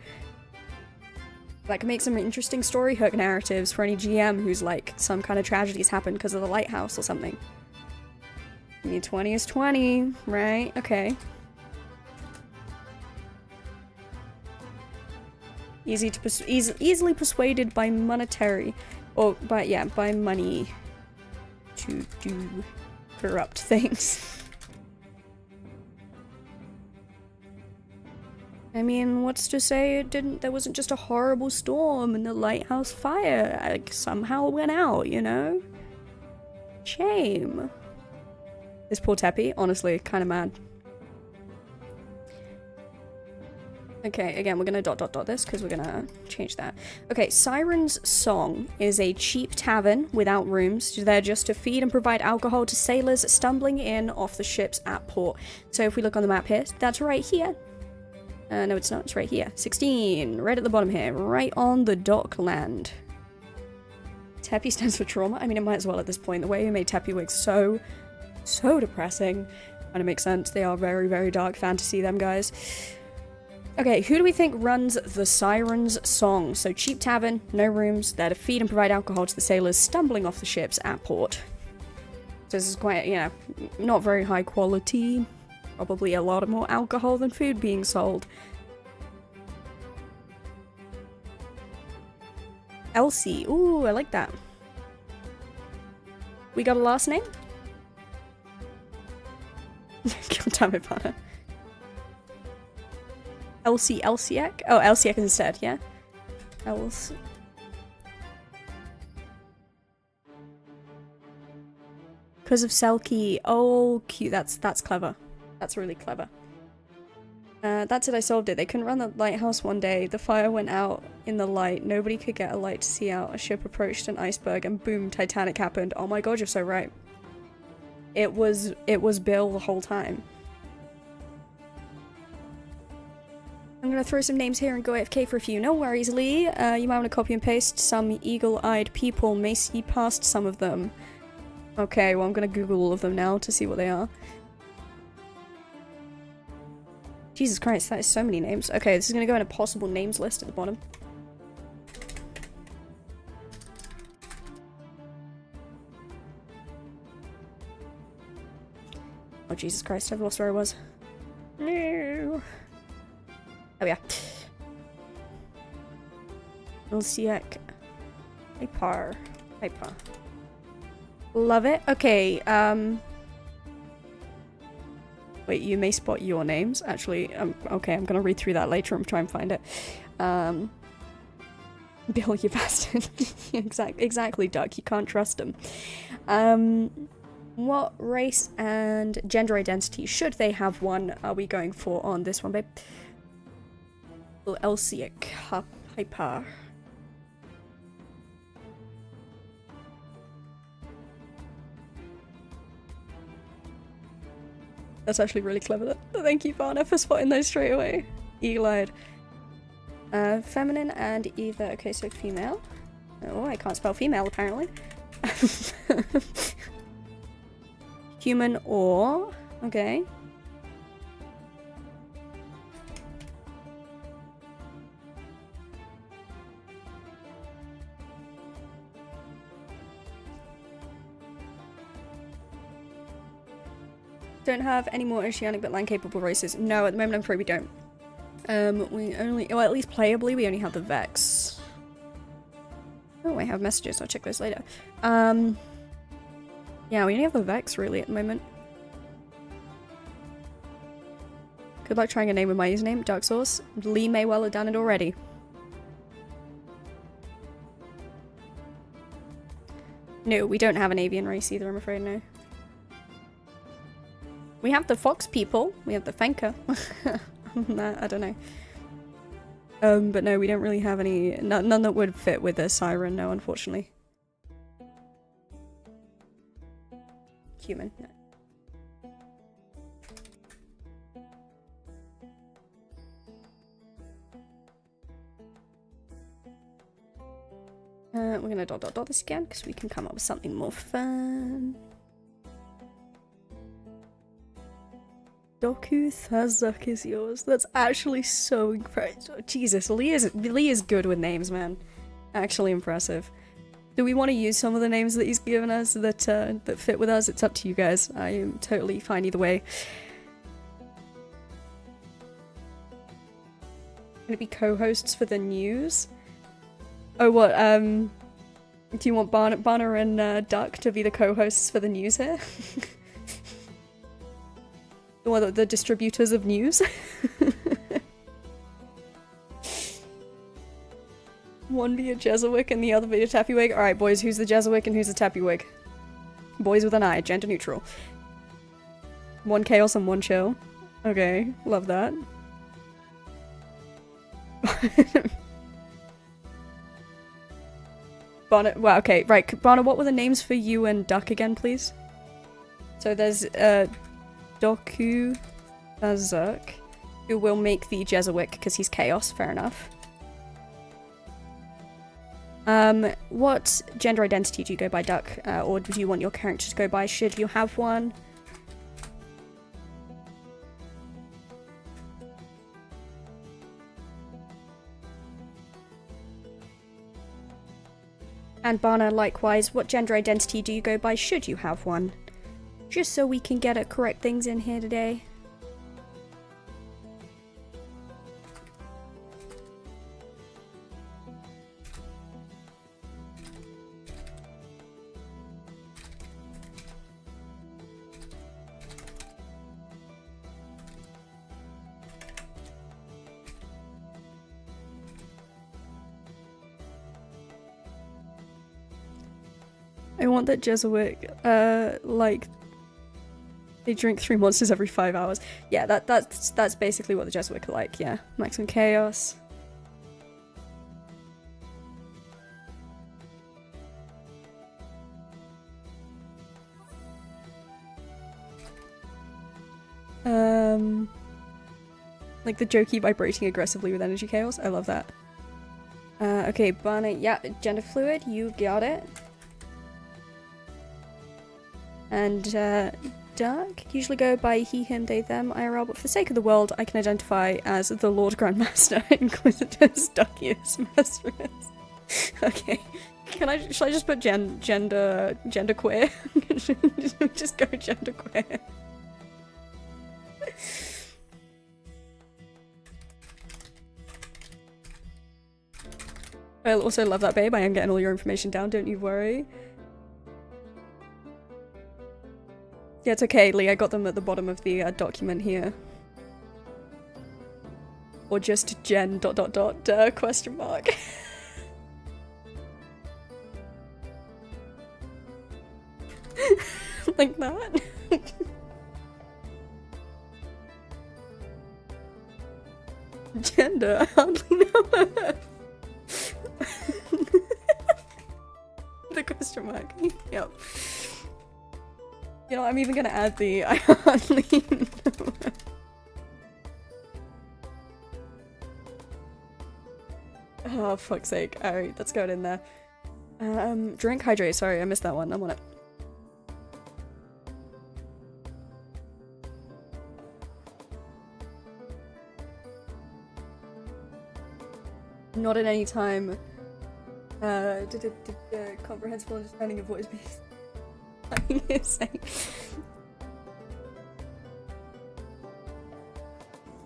That could make some interesting story hook narratives for any GM who's like, some kind of tragedies happened because of the lighthouse or something. I mean, 20 is 20, right? Okay. Easy to easily persuaded by monetary, or by money to do corrupt things. I mean, what's to say there wasn't just a horrible storm and the lighthouse fire like, somehow went out, you know? Shame. This poor Teppy, honestly, kind of mad. Okay, again, we're gonna ... this because we're gonna change that. Okay, Siren's Song is a cheap tavern without rooms. They're just to feed and provide alcohol to sailors stumbling in off the ships at port. So if we look on the map here, that's right here. No, it's not. It's right here. 16, right at the bottom here, right on the dockland. Teppy stands for trauma. I mean, it might as well at this point. The way you made Teppy wigs so depressing. Kind of makes sense. They are very, very dark fantasy, them guys. Okay, who do we think runs the Siren's Song? So cheap tavern, no rooms, there to feed and provide alcohol to the sailors stumbling off the ships at port. So this is quite, you know, not very high quality. Probably a lot more alcohol than food being sold. Elsie. Ooh, I like that. We got a last name? God damn it, Vanna. Elsie Elsiek? Oh, Elsiek instead, yeah? Elsie. Because of Selkie. Oh, cute. That's clever. That's really clever. That's it, I solved it. They couldn't run the lighthouse one day. The fire went out in the light. Nobody could get a light to see out. A ship approached an iceberg and boom, Titanic happened. Oh my god, you're so right. It was Bill the whole time. I'm gonna throw some names here and go AFK for a few. No worries, Lee. You might want to copy and paste. Some eagle-eyed people may see past some of them. Okay, well I'm gonna Google all of them now to see what they are. Jesus Christ, that is so many names. Okay, this is gonna go in a possible names list at the bottom. Oh Jesus Christ, I've lost where I was. No. Oh yeah. Elsiek. Hyper. Love it. Okay, wait, you may spot your names. Actually, okay, I'm gonna read through that later and try and find it. Bill, you bastard. Exactly, Doug. You can't trust him. What race and gender identity, should they have one, are we going for on this one, babe? Elsiek. Hyper. That's actually really clever. Thank you, Varna, for spotting those straight away. Eagle-eyed. Feminine and either... Okay, so female. Oh, I can't spell female, apparently. Human or... Okay. Don't have any more oceanic but land capable races. No, at the moment I'm afraid we don't. We only, well, at least playably we only have the Vex. Oh, I have messages, I'll check those later. Yeah, we only have the Vex really at the moment. Good luck trying a name with my username, Dark Sauce. Lee may well have done it already. No, we don't have an avian race either, I'm afraid, no. We have the fox people. We have the Fenka. Nah, I don't know. But no, we don't really have any... None that would fit with a siren, no, unfortunately. Human, no. We're gonna ... this again, because we can come up with something more fun. Doku Thazak is yours. That's actually so impressive. Jesus, Lee is good with names, man. Actually impressive. Do we want to use some of the names that he's given us that that fit with us? It's up to you guys. I am totally fine either way. Gonna be co-hosts for the news. Oh, what? Do you want Barna and Duck to be the co-hosts for the news here? The distributors of news? One be a Jesuit and the other be a Tappywig. Alright, boys, who's the Jesuit and who's the Tappywig? Boys with an eye, gender neutral. One chaos and one chill. Okay, love that. Barna, wow, okay, right, Barna, what were the names for you and Duck again, please? So there's, Doku Azuk, who will make the Jesuit because he's chaos, fair enough. What gender identity do you go by, Duck? Or do you want your character to go by? Should you have one? And Barna, likewise, what gender identity do you go by? Should you have one? Just so we can get correct things in here today. I want that Jesuit, like, they drink 3 monsters every 5 hours. Yeah, that's basically what the Jesuit are like, yeah. Maximum chaos. Like the jokey vibrating aggressively with energy chaos. I love that. Okay, Barna, yeah, gender fluid, you got it. And, Duck, usually go by he, him, they, them, IRL, but for the sake of the world, I can identify as the Lord Grandmaster, Inquisitors, Duckius, Masteress. Okay. Should I just put gender queer? Just go gender queer. I also love that, babe. I am getting all your information down, don't you worry. Yeah, it's okay, Lee. I got them at the bottom of the document here. Or just Jen ... question mark. Like that. Gender, I hardly know her. The question mark. Yep. You know, I'm even gonna add the I hardly know. Oh, fuck's sake. Alright, let's go in there. Drink, hydrate. Sorry, I missed that one. I'm on it. Not at any time. Comprehensible understanding of what is being saying.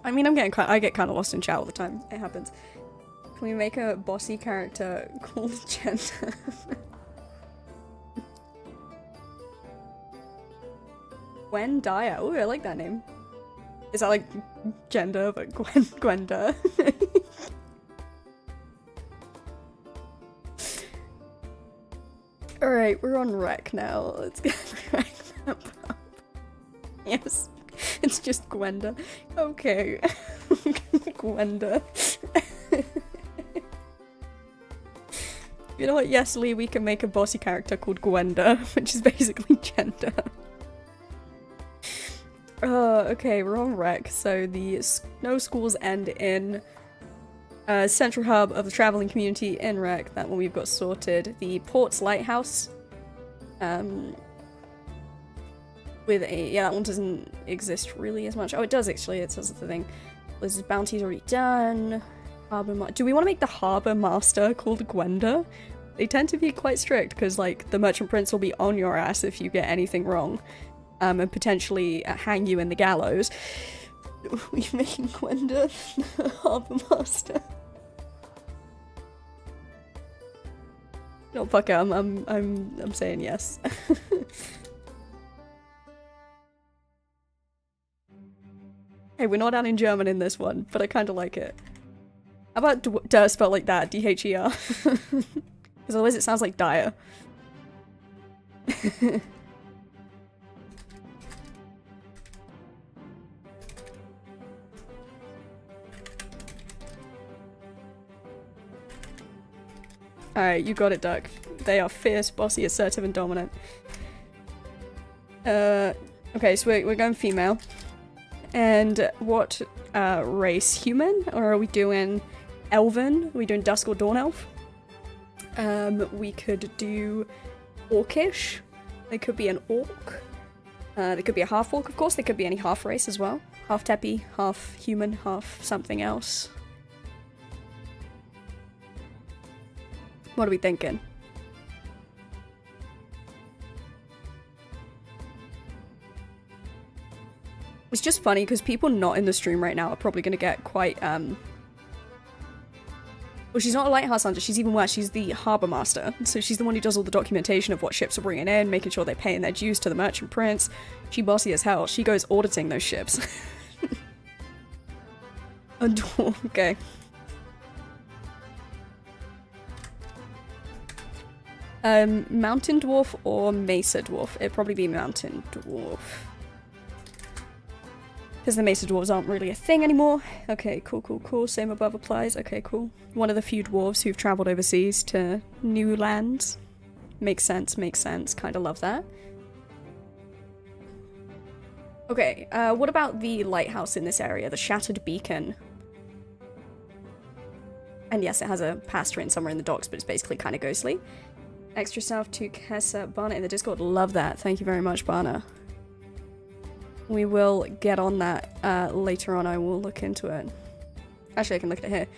I mean, I get kind of lost in chat all the time. It happens. Can we make a bossy character called Gender? Gwen Dyer. Oh, I like that name. Is that like gender, but Gwenda? Alright, we're on rec now. Let's get rec up. Yes, it's just Gwenda. Okay. Gwenda. You know what? Yes, Lee, we can make a bossy character called Gwenda, which is basically gender. Okay, we're on rec. So the snow schools end in central hub of the traveling community in rec. That one we've got sorted. The Port's Lighthouse. With a that one doesn't exist really as much. Oh, it does actually. It says the thing. Blizzard's bounty's already done. Do we want to make the harbor master called Gwenda? They tend to be quite strict because, like, the merchant prince will be on your ass if you get anything wrong, and potentially hang you in the gallows. Are we making Gwenda the harbor master? No, fuck it, I'm saying yes. Hey, we're not down in German in this one, but I kind of like it. How about der spelled like that? D-H-E-R. Because otherwise it sounds like dire. Alright, you got it, Duck. They are fierce, bossy, assertive, and dominant. Okay, so we're going female. And what race? Human? Or are we doing elven? Are we doing dusk or dawn elf? We could do orcish. They could be an orc. They could be a half orc, of course. They could be any half race as well. Half teppy, half human, half something else. What are we thinking? It's just funny because people not in the stream right now are probably going to get quite, well, she's not a lighthouse hunter, she's even worse, she's the harbour master. So she's the one who does all the documentation of what ships are bringing in, making sure they're paying their dues to the merchant prince. She bossy as hell. She goes auditing those ships. Okay. Mountain dwarf or mesa dwarf? It'd probably be mountain dwarf. Because the mesa dwarves aren't really a thing anymore. Okay, cool, cool, cool. Same above applies. Okay, cool. One of the few dwarves who've travelled overseas to new lands. Makes sense, makes sense. Kind of love that. Okay, what about the lighthouse in this area? The Shattered Beacon. And yes, it has a pastorate somewhere in the docks, but it's basically kind of ghostly. Extra stuff to Kessa Barna in the Discord. Love that. Thank you very much, Barna. We will get on that later on. I will look into it. Actually, I can look at it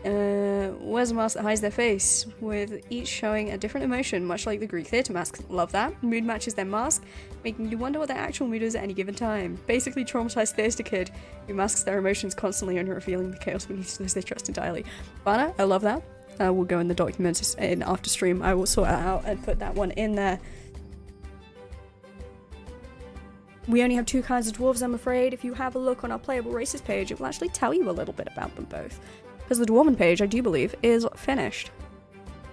here. Where's a mask that hides their face? With each showing a different emotion, much like the Greek theatre masks. Love that. Mood matches their mask, making you wonder what their actual mood is at any given time. Basically, traumatized theatre kid who masks their emotions constantly and revealing the chaos beneath those they trust entirely. Bana, I love that. We'll go in the documents in after stream. I will sort that out and put that one in there. We only have two kinds of dwarves, I'm afraid. If you have a look on our playable races page, it will actually tell you a little bit about them both. Because the dwarven page, I do believe, is finished.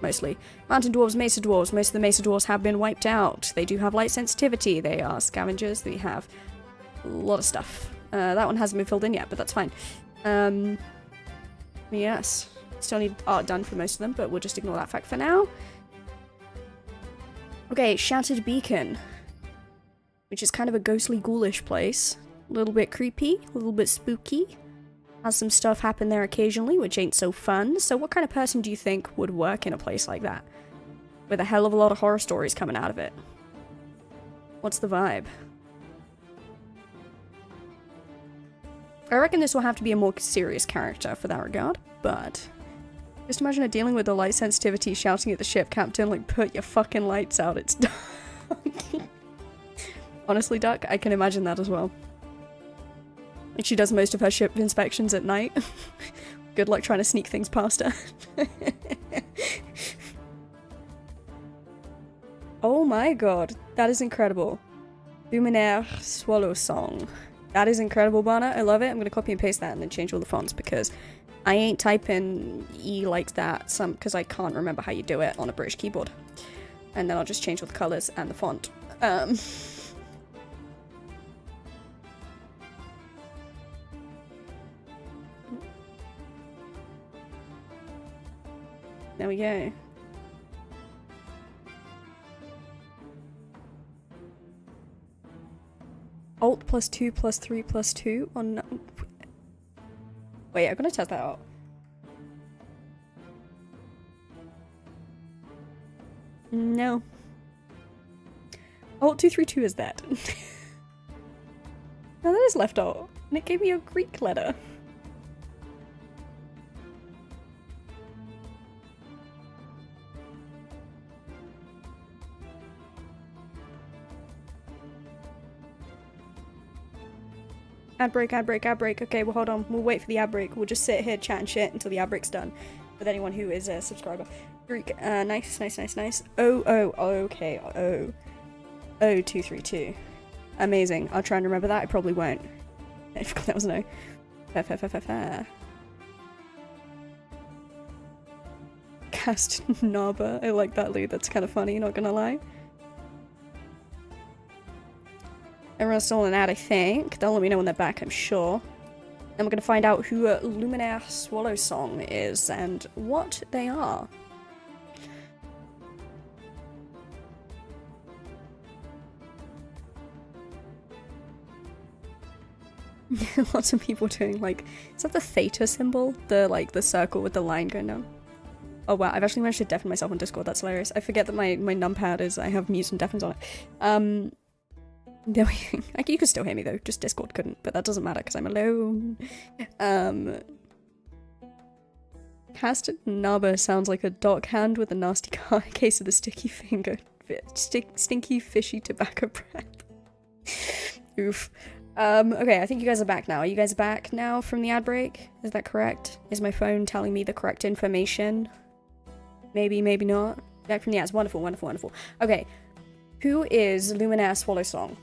Mostly. Mountain dwarves, mesa dwarves. Most of the mesa dwarves have been wiped out. They do have light sensitivity. They are scavengers. They have a lot of stuff. That one hasn't been filled in yet, but that's fine. Yes. Still need art done for most of them, but we'll just ignore that fact for now. Okay, Shattered Beacon. Which is kind of a ghostly, ghoulish place. A little bit creepy, a little bit spooky. Has some stuff happen there occasionally, which ain't so fun. So what kind of person do you think would work in a place like that? With a hell of a lot of horror stories coming out of it. What's the vibe? I reckon this will have to be a more serious character for that regard, but... Just imagine her dealing with the light sensitivity, shouting at the ship captain, like, put your fucking lights out, it's dark. Honestly, Duck, I can imagine that as well. And she does most of her ship inspections at night. Good luck trying to sneak things past her. Oh my god, that is incredible. Luminaire Swallow Song. That is incredible, Bana. I love it. I'm going to copy and paste that and then change all the fonts because I ain't typing E like that because I can't remember how you do it on a British keyboard. And then I'll just change all the colours and the font. There we go. Alt +2 +3 +2 on... Wait, I'm gonna test that out. No. Alt 232 is that. No, that is left alt. And it gave me a Greek letter. Ad break, ad break, ad break. Okay, well hold on. We'll wait for the ad break. We'll just sit here chatting shit until the ad break's done. with anyone who is a subscriber. Greek, nice. Oh, okay, 0232. Amazing. I'll try and remember that. I probably won't. I forgot that was an O. Cast Naba. I like that lead. That's kind of funny, not gonna lie. Everyone's still in an ad, I think. They'll let me know when they're back, I'm sure. And we're gonna find out who Luminaire Swallow Song is and what they are. Lots of people doing, like, is that the theta symbol? The circle with the line going down. Oh wow, I've actually managed to deafen myself on Discord, that's hilarious. I forget that my numpad is, I have mutes and deafens on it. You could still hear me though, just Discord couldn't, but that doesn't matter because I'm alone. Cast Naba sounds like a dock hand with a nasty case of the sticky finger. Stinky fishy tobacco breath. Oof. Okay, I think you guys are back now. Are you guys back now from the ad break? Is that correct? Is my phone telling me the correct information? Maybe, maybe not. Back from the ads. Wonderful, wonderful, wonderful. Okay. Who is Luminaire Swallow Song?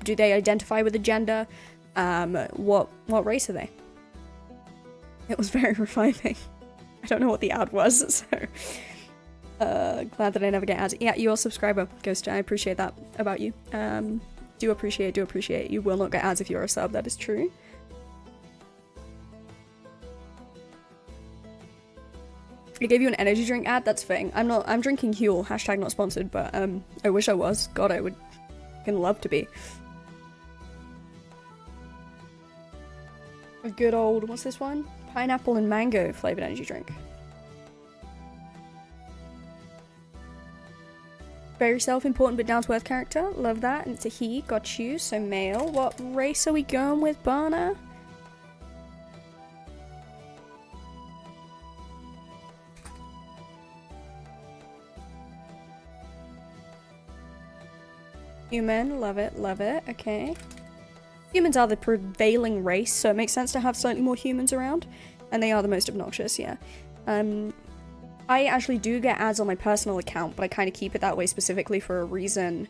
Do they identify with a gender? What race are they? It was very reviving. I don't know what the ad was, so... glad that I never get ads. Yeah, you're a subscriber, Ghost. I appreciate that about you. Do appreciate. You will not get ads if you're a sub, that is true. I gave you an energy drink ad, that's fitting. I'm drinking Huel, hashtag not sponsored, but I wish I was. God, I would fucking love to be. A good old, what's this one? Pineapple and mango flavored energy drink. Very self-important but down-to-earth character. Love that. And it's a he. Got you. So male. What race are we going with, Barna? Human. Love it. Love it. Okay. Humans are the prevailing race, so it makes sense to have slightly more humans around. And they are the most obnoxious, yeah. I actually do get ads on my personal account, but I kind of keep it that way specifically for a reason.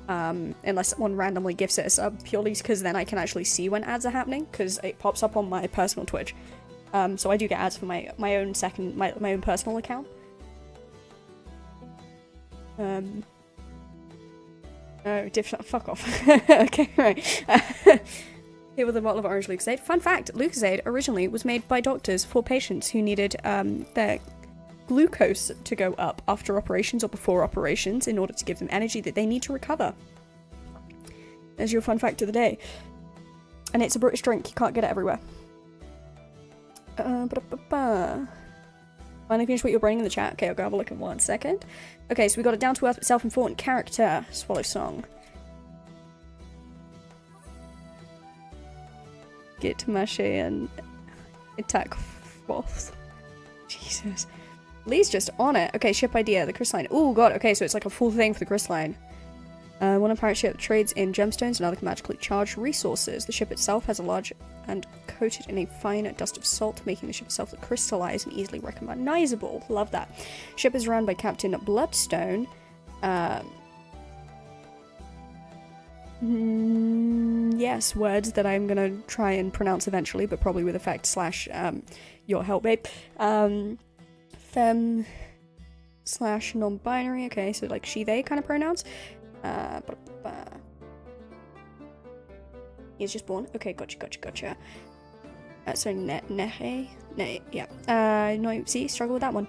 Unless someone randomly gifts it a sub, purely because then I can actually see when ads are happening, because it pops up on my personal Twitch. So I do get ads for my own own personal account. Oh, fuck off. Okay, right. Here with a bottle of orange Lucozade. Fun fact, Lucozade originally was made by doctors for patients who needed their glucose to go up after operations or before operations in order to give them energy that they need to recover. There's your fun fact of the day. And it's a British drink, you can't get it everywhere. Finally finished what you're bringing in the chat. Okay, I'll go have a look in 1 second. Okay, so we got a down-to-earth but self-important character, Swallow Song. Get Mache and attack fourth. Jesus. Lee's just on it. Okay, ship idea, the crystalline. Oh god, okay, so it's like a full thing for the crystalline. One pirate ship trades in gemstones and other magically charged resources. The ship itself has a large and coated in a fine dust of salt, making the ship itself look crystallized and easily recognizable. Love that. Ship is run by Captain Bloodstone. Yes, words that I'm gonna try and pronounce eventually, but probably with effect / your help, babe. Femme / non-binary. Okay, so like she, they kind of pronouns. He's just born. Okay, gotcha. So Nehe, yeah. No, see, struggle with that one.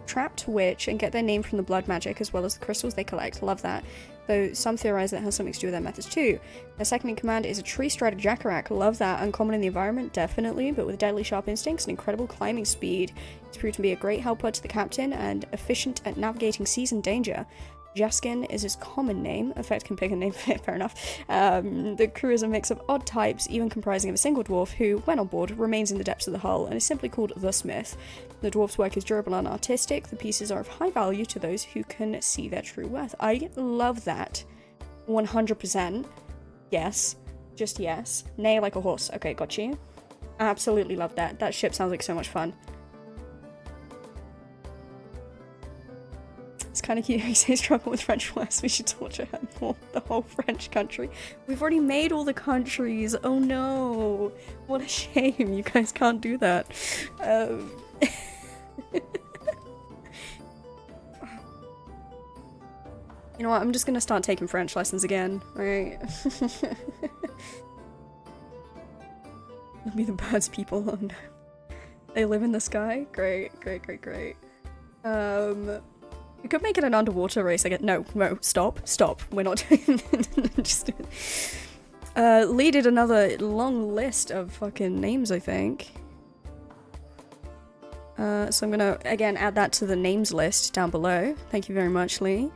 Trapped witch and get their name from the blood magic as well as the crystals they collect. Love that. Though some theorize that it has something to do with their methods too. Their second in command is a tree-strider Jackarak. Love that. Uncommon in the environment, definitely, but with deadly sharp instincts and incredible climbing speed. It's proved to be a great helper to the captain and efficient at navigating seas and danger. Jaskin is his common name. Effect can pick a name, fair enough. The crew is a mix of odd types, even comprising of a single dwarf who, when on board, remains in the depths of the hull and is simply called the Smith. The dwarf's work is durable and artistic. The pieces are of high value to those who can see their true worth. I love that. 100%. Yes. Just yes. Neigh like a horse. Okay, got you. I absolutely love that. That ship sounds like so much fun. It's kind of cute. He says struggle with French words. We should torture her more. The whole French country. We've already made all the countries. Oh no. What a shame. You guys can't do that. You know what? I'm just gonna start taking French lessons again. Right? It'll be the birds people. Oh no. They live in the sky? Great, great, great, great. We could make it an underwater race. No, stop. We're not doing just Lee did another long list of fucking names, I think. So I'm gonna again add that to the names list down below. Thank you very much, Lee.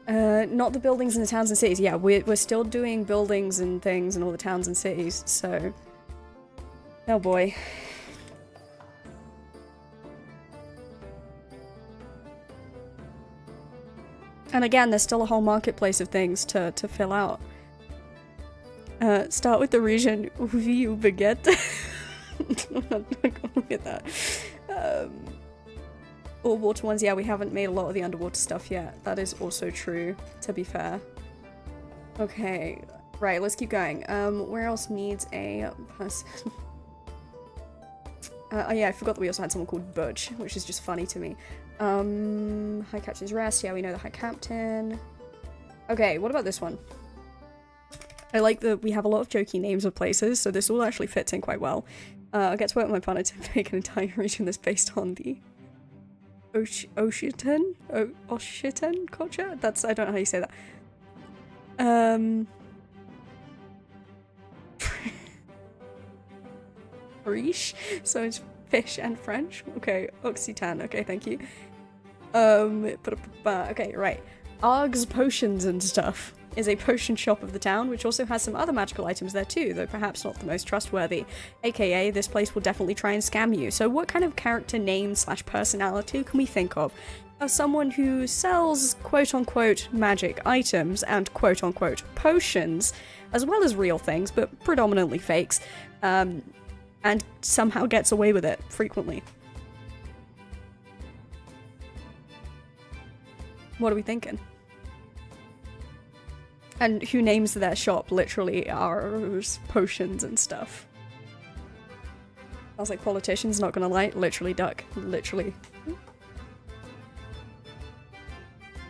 Not the buildings in the towns and cities. Yeah, we're still doing buildings and things in all the towns and cities, so... Oh boy. And again, there's still a whole marketplace of things to fill out. Start with the region Viu Baguette. I'm not gonna look at that. All water ones, yeah, we haven't made a lot of the underwater stuff yet. That is also true, to be fair. Okay, right, let's keep going. Where else needs a person? Oh yeah, I forgot that we also had someone called Butch, which is just funny to me. High Captain's Rest, yeah, we know the High Captain. Okay, what about this one? I like that we have a lot of jokey names of places, so this all actually fits in quite well. I'll get to work with my partner to make an entire region that's based on the Oshitan culture? That's, I don't know how you say that. Friche? So it's fish and French? Okay, Occitan, okay, thank you. Okay, right. Arg's Potions and Stuff is a potion shop of the town, which also has some other magical items there too, though perhaps not the most trustworthy. AKA, this place will definitely try and scam you. So what kind of character name / personality can we think of someone who sells quote-unquote magic items and quote-unquote potions, as well as real things, but predominantly fakes, and somehow gets away with it frequently? What are we thinking? And who names their shop literally ours potions and stuff? I was like, politicians, not gonna lie, literally duck, literally.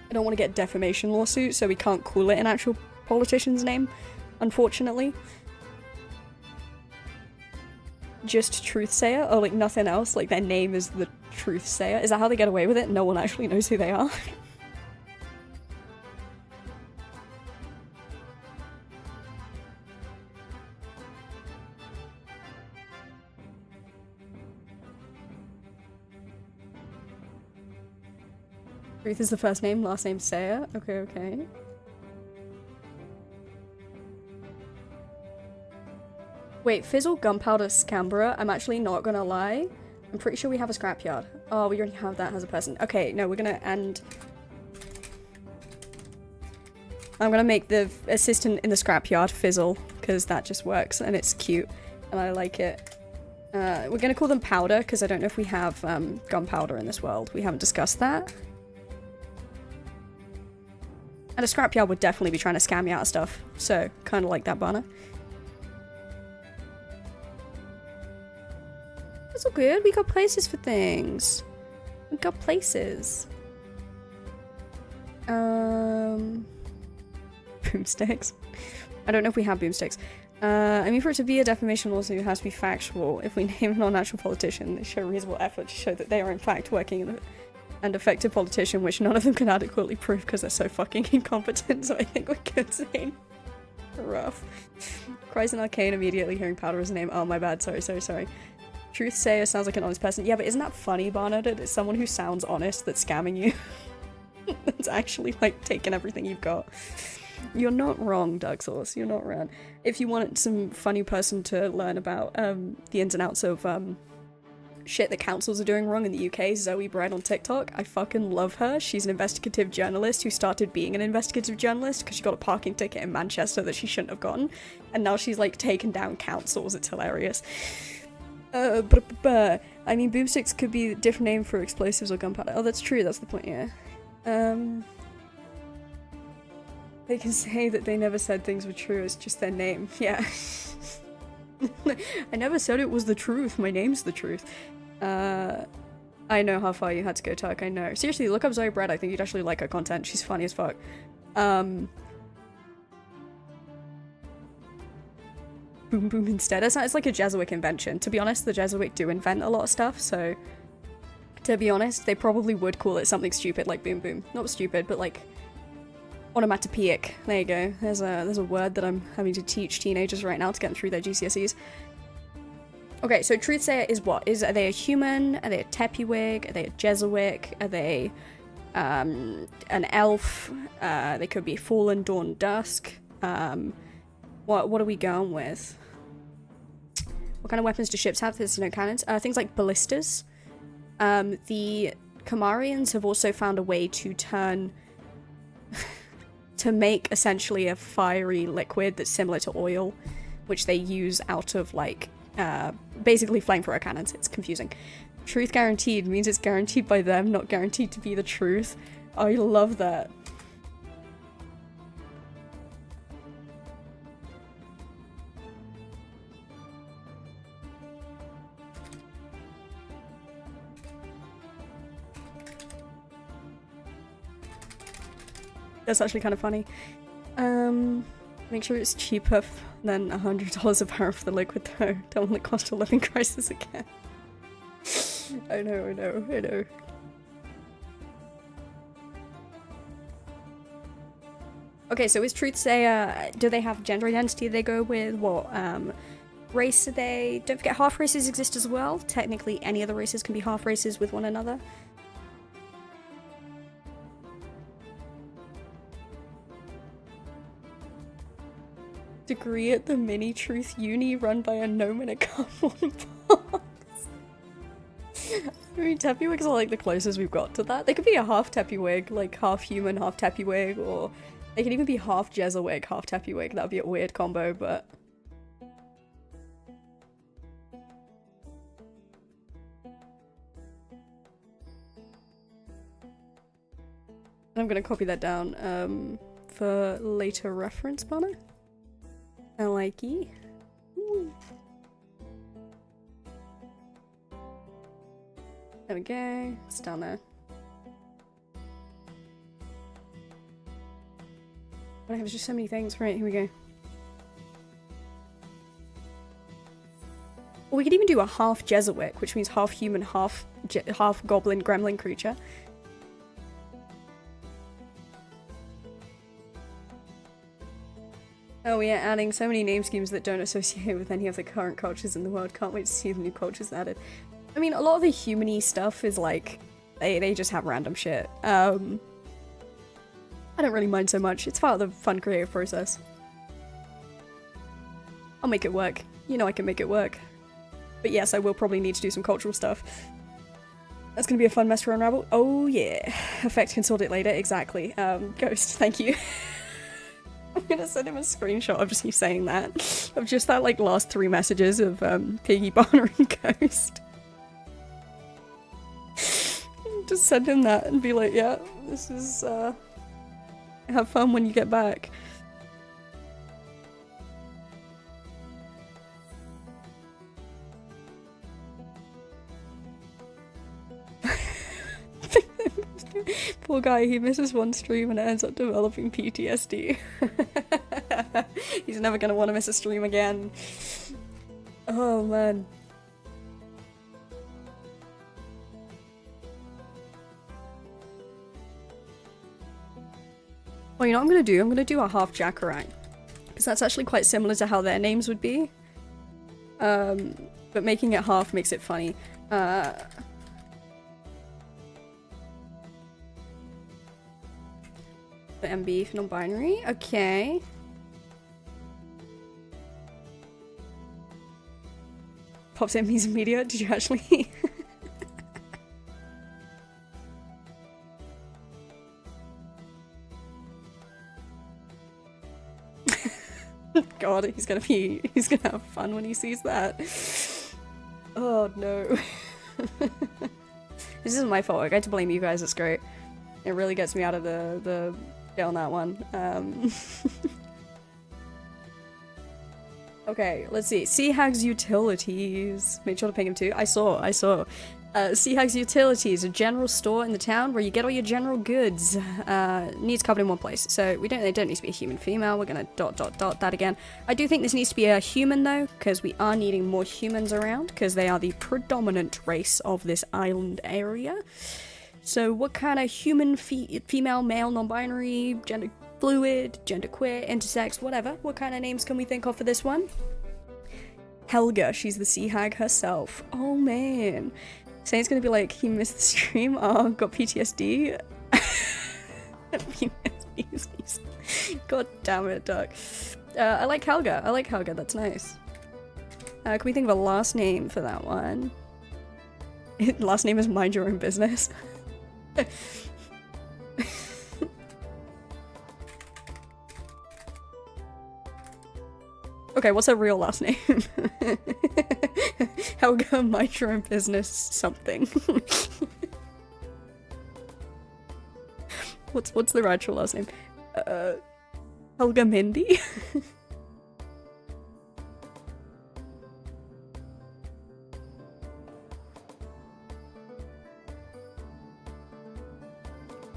I don't want to get defamation lawsuit, so we can't call it an actual politician's name, unfortunately. Just Truthsayer, or like nothing else, like their name is the Truthsayer. Is that how they get away with it? No one actually knows who they are. Truth is the first name, last name Sayer. Okay, okay. Wait, Fizzle, Gunpowder, Scambra. I'm actually not gonna lie. I'm pretty sure we have a scrapyard. Oh, we already have that as a person. Okay, no, we're gonna end... I'm gonna make the assistant in the scrapyard Fizzle, because that just works, and it's cute, and I like it. We're gonna call them Powder, because I don't know if we have gunpowder in this world. We haven't discussed that. And a scrapyard would definitely be trying to scam you out of stuff, so kind of like that banner. That's all good. We got places for things. We got places. Boomsticks. I don't know if we have boomsticks. I mean, for it to be a defamation lawsuit, it has to be factual. If we name a non-natural politician, they show reasonable effort to show that they are in fact working in an effective politician, which none of them can adequately prove because they're so fucking incompetent, so I think we're good saying. Rough. Cries an arcane immediately hearing Powder as a name. Oh, my bad. Sorry. Truthsayer sounds like an honest person. Yeah, but isn't that funny, Barnard? It's someone who sounds honest that's scamming you. That's actually, like, taking everything you've got. You're not wrong, Dark Sauce. You're not wrong. If you want some funny person to learn about the ins and outs of shit that councils are doing wrong in the UK, Zoe Bread on TikTok. I fucking love her. She's an investigative journalist who started being an investigative journalist because she got a parking ticket in Manchester that she shouldn't have gotten. And now she's like taken down councils. It's hilarious. I mean, boomsticks could be a different name for explosives or gunpowder. Oh, that's true. That's the point, yeah. They can say that they never said things were true. It's just their name. Yeah. I never said it was the truth. My name's the truth. I know how far you had to go, Tuck. I know. Seriously, look up Zoe Bread. I think you'd actually like her content. She's funny as fuck. Boom boom instead. It's like a Jesuit invention. To be honest, the Jesuit do invent a lot of stuff, so to be honest, they probably would call it something stupid like boom boom. Not stupid, but like onomatopoeic. There you go. There's a word that I'm having to teach teenagers right now to get them through their GCSEs. Okay, so Truthsayer is what? Are they a human? Are they a Tepiwig? Are they a Jesuit? Are they an elf? They could be Fallen Dawn Dusk. What are we going with? What kind of weapons do ships have? There's no cannons. Things like ballistas. The Camarians have also found a way to turn to make essentially a fiery liquid that's similar to oil, which they use out of like basically flamethrower cannons. It's confusing. Truth guaranteed means it's guaranteed by them, not guaranteed to be the truth. I love that. That's actually kind of funny. Make sure it's cheaper than $100 a barrel for the liquid though. Don't want the cost of living crisis again. I know. Okay, so is Truthsayer, do they have gender identity they go with? What race are they? Don't forget half races exist as well. Technically any of the races can be half races with one another. Degree at the Mini Truth Uni run by a gnome in a cardboard box. I mean, Tepiwigs are like the closest we've got to that. They could be a half Tepiwig, like half human, half Tepiwig, or they could even be half Jesuit, half Tepiwig. That would be a weird combo, but... I'm gonna copy that down for later reference, Banner. I like it. There we go. It's down there. But I have just so many things. Right, here we go. Or we could even do a half Jesuit, which means half human, half goblin gremlin creature. Oh yeah, adding so many name schemes that don't associate with any of the current cultures in the world. Can't wait to see the new cultures added. I mean, a lot of the human-y stuff is like, they just have random shit. I don't really mind so much. It's part of the fun creative process. I'll make it work. You know I can make it work. But yes, I will probably need to do some cultural stuff. That's gonna be a fun mess to unravel. Oh yeah. Effect can sort it later, exactly. Ghost, thank you. I'm gonna send him a screenshot of just you saying that. Of just that, like, last 3 messages of, Piggy, Bonner, and Ghost. Just send him that and be like, yeah, this is, have fun when you get back. Poor guy, he misses one stream and it ends up developing PTSD. He's never gonna want to miss a stream again. Oh man. Well, you know what I'm gonna do? I'm gonna do a half Jackarang. Because that's actually quite similar to how their names would be. But making it half makes it funny. The MB for non-binary, okay. Pops in media, did you actually? god, he's gonna have fun when he sees that. Oh no. This isn't my fault, I get to blame you guys, it's great. It really gets me out of the jail on that one. Okay, let's see. Sea Hag's Utilities. Make sure to ping him too. I saw. Sea Hag's Utilities, a general store in the town where you get all your general goods. Needs covered in one place. So they don't need to be a human female. We're gonna ... that again. I do think this needs to be a human though, because we are needing more humans around, because they are the predominant race of this island area. So what kind of human, female, male, non-binary, gender fluid, genderqueer, intersex, whatever. What kind of names can we think of for this one? Helga, she's the sea hag herself. Oh man. Say's gonna be like, he missed the stream, oh, got PTSD. God damn it, Duck. I like Helga, that's nice. Can we think of a last name for that one? Last name is Mind Your Own Business. Okay, what's her real last name? Helga, Mind Your Own Business, something. What's their actual last name? Helga Mindy?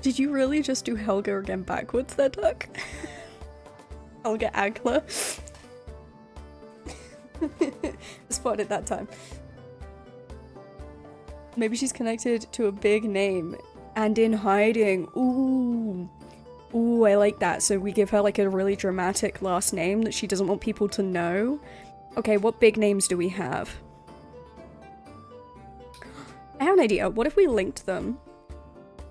Did you really just do Helga again backwards there, Duck? Helga Agler? Spotted that time. Maybe she's connected to a big name and in hiding. Ooh. Ooh, I like that. So we give her like a really dramatic last name that she doesn't want people to know. Okay, what big names do we have? I have an idea. What if we linked them?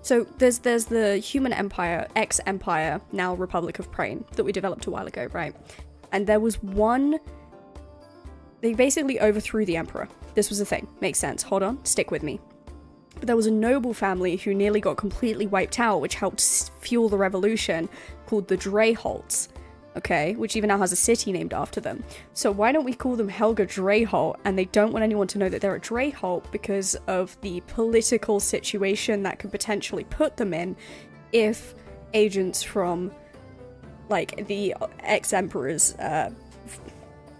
So there's the human empire, ex-empire, now Republic of Prain, that we developed a while ago, right? And there was one... They basically overthrew the emperor. This was a thing. Makes sense. Hold on. Stick with me. But there was a noble family who nearly got completely wiped out, which helped fuel the revolution, called the Dreyholts. Okay? Which even now has a city named after them. So why don't we call them Helga Dreyholt? And they don't want anyone to know that they're a Dreyholt because of the political situation that could potentially put them in if agents from, like, the ex-emperors,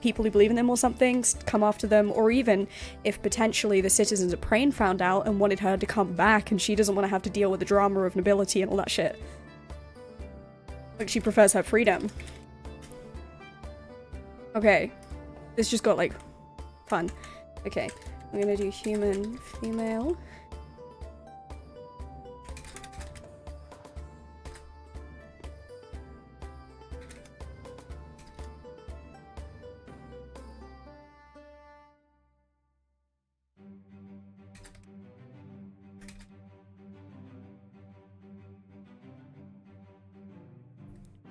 people who believe in them or something come after them, or even if potentially the citizens of Prain found out and wanted her to come back and she doesn't want to have to deal with the drama of nobility and all that shit. Like, she prefers her freedom. Okay. This just got, like, fun. Okay. I'm gonna do human, female.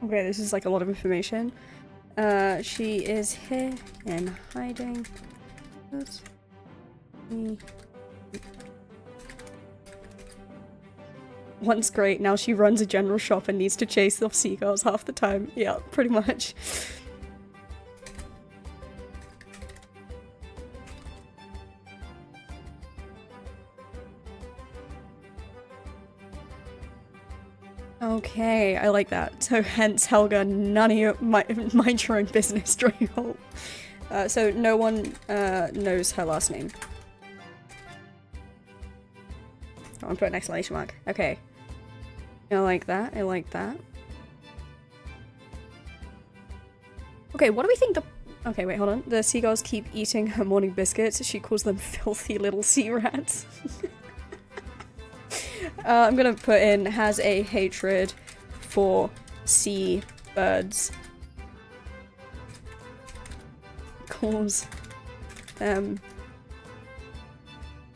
Okay, this is like a lot of information. She is here in hiding. Once great, now she runs a general shop and needs to chase off seagulls half the time. Yeah, pretty much. Okay, I like that. So hence Helga, none of your mind your own business, Dreyholt. So no one knows her last name. Oh, I'm putting an exclamation mark. Okay. I like that, I like that. Okay, what do we think the... Okay, wait, hold on. The seagulls keep eating her morning biscuits. She calls them filthy little sea rats. I'm gonna put in, has a hatred for sea birds. Calls them...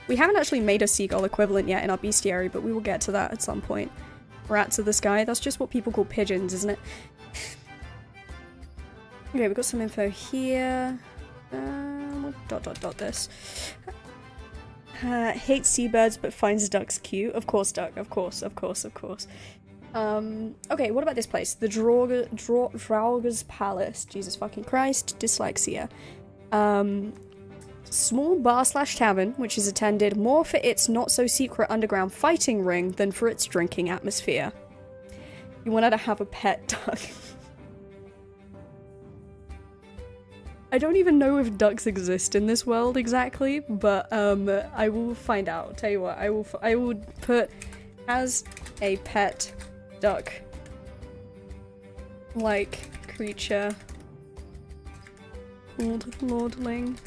We haven't actually made a seagull equivalent yet in our bestiary, but we will get to that at some point. Rats of the sky, that's just what people call pigeons, isn't it? Okay, we've got some info here. This. Hates seabirds but finds ducks cute. Of course, Duck. Of course. Okay, what about this place? The Draugr's Palace. Jesus fucking Christ, dyslexia. Small bar/tavern, which is attended more for its not-so-secret underground fighting ring than for its drinking atmosphere. You wanted to have a pet duck. I don't even know if ducks exist in this world exactly, but I will find out. Tell you what, I will put as a pet duck like creature called lordling.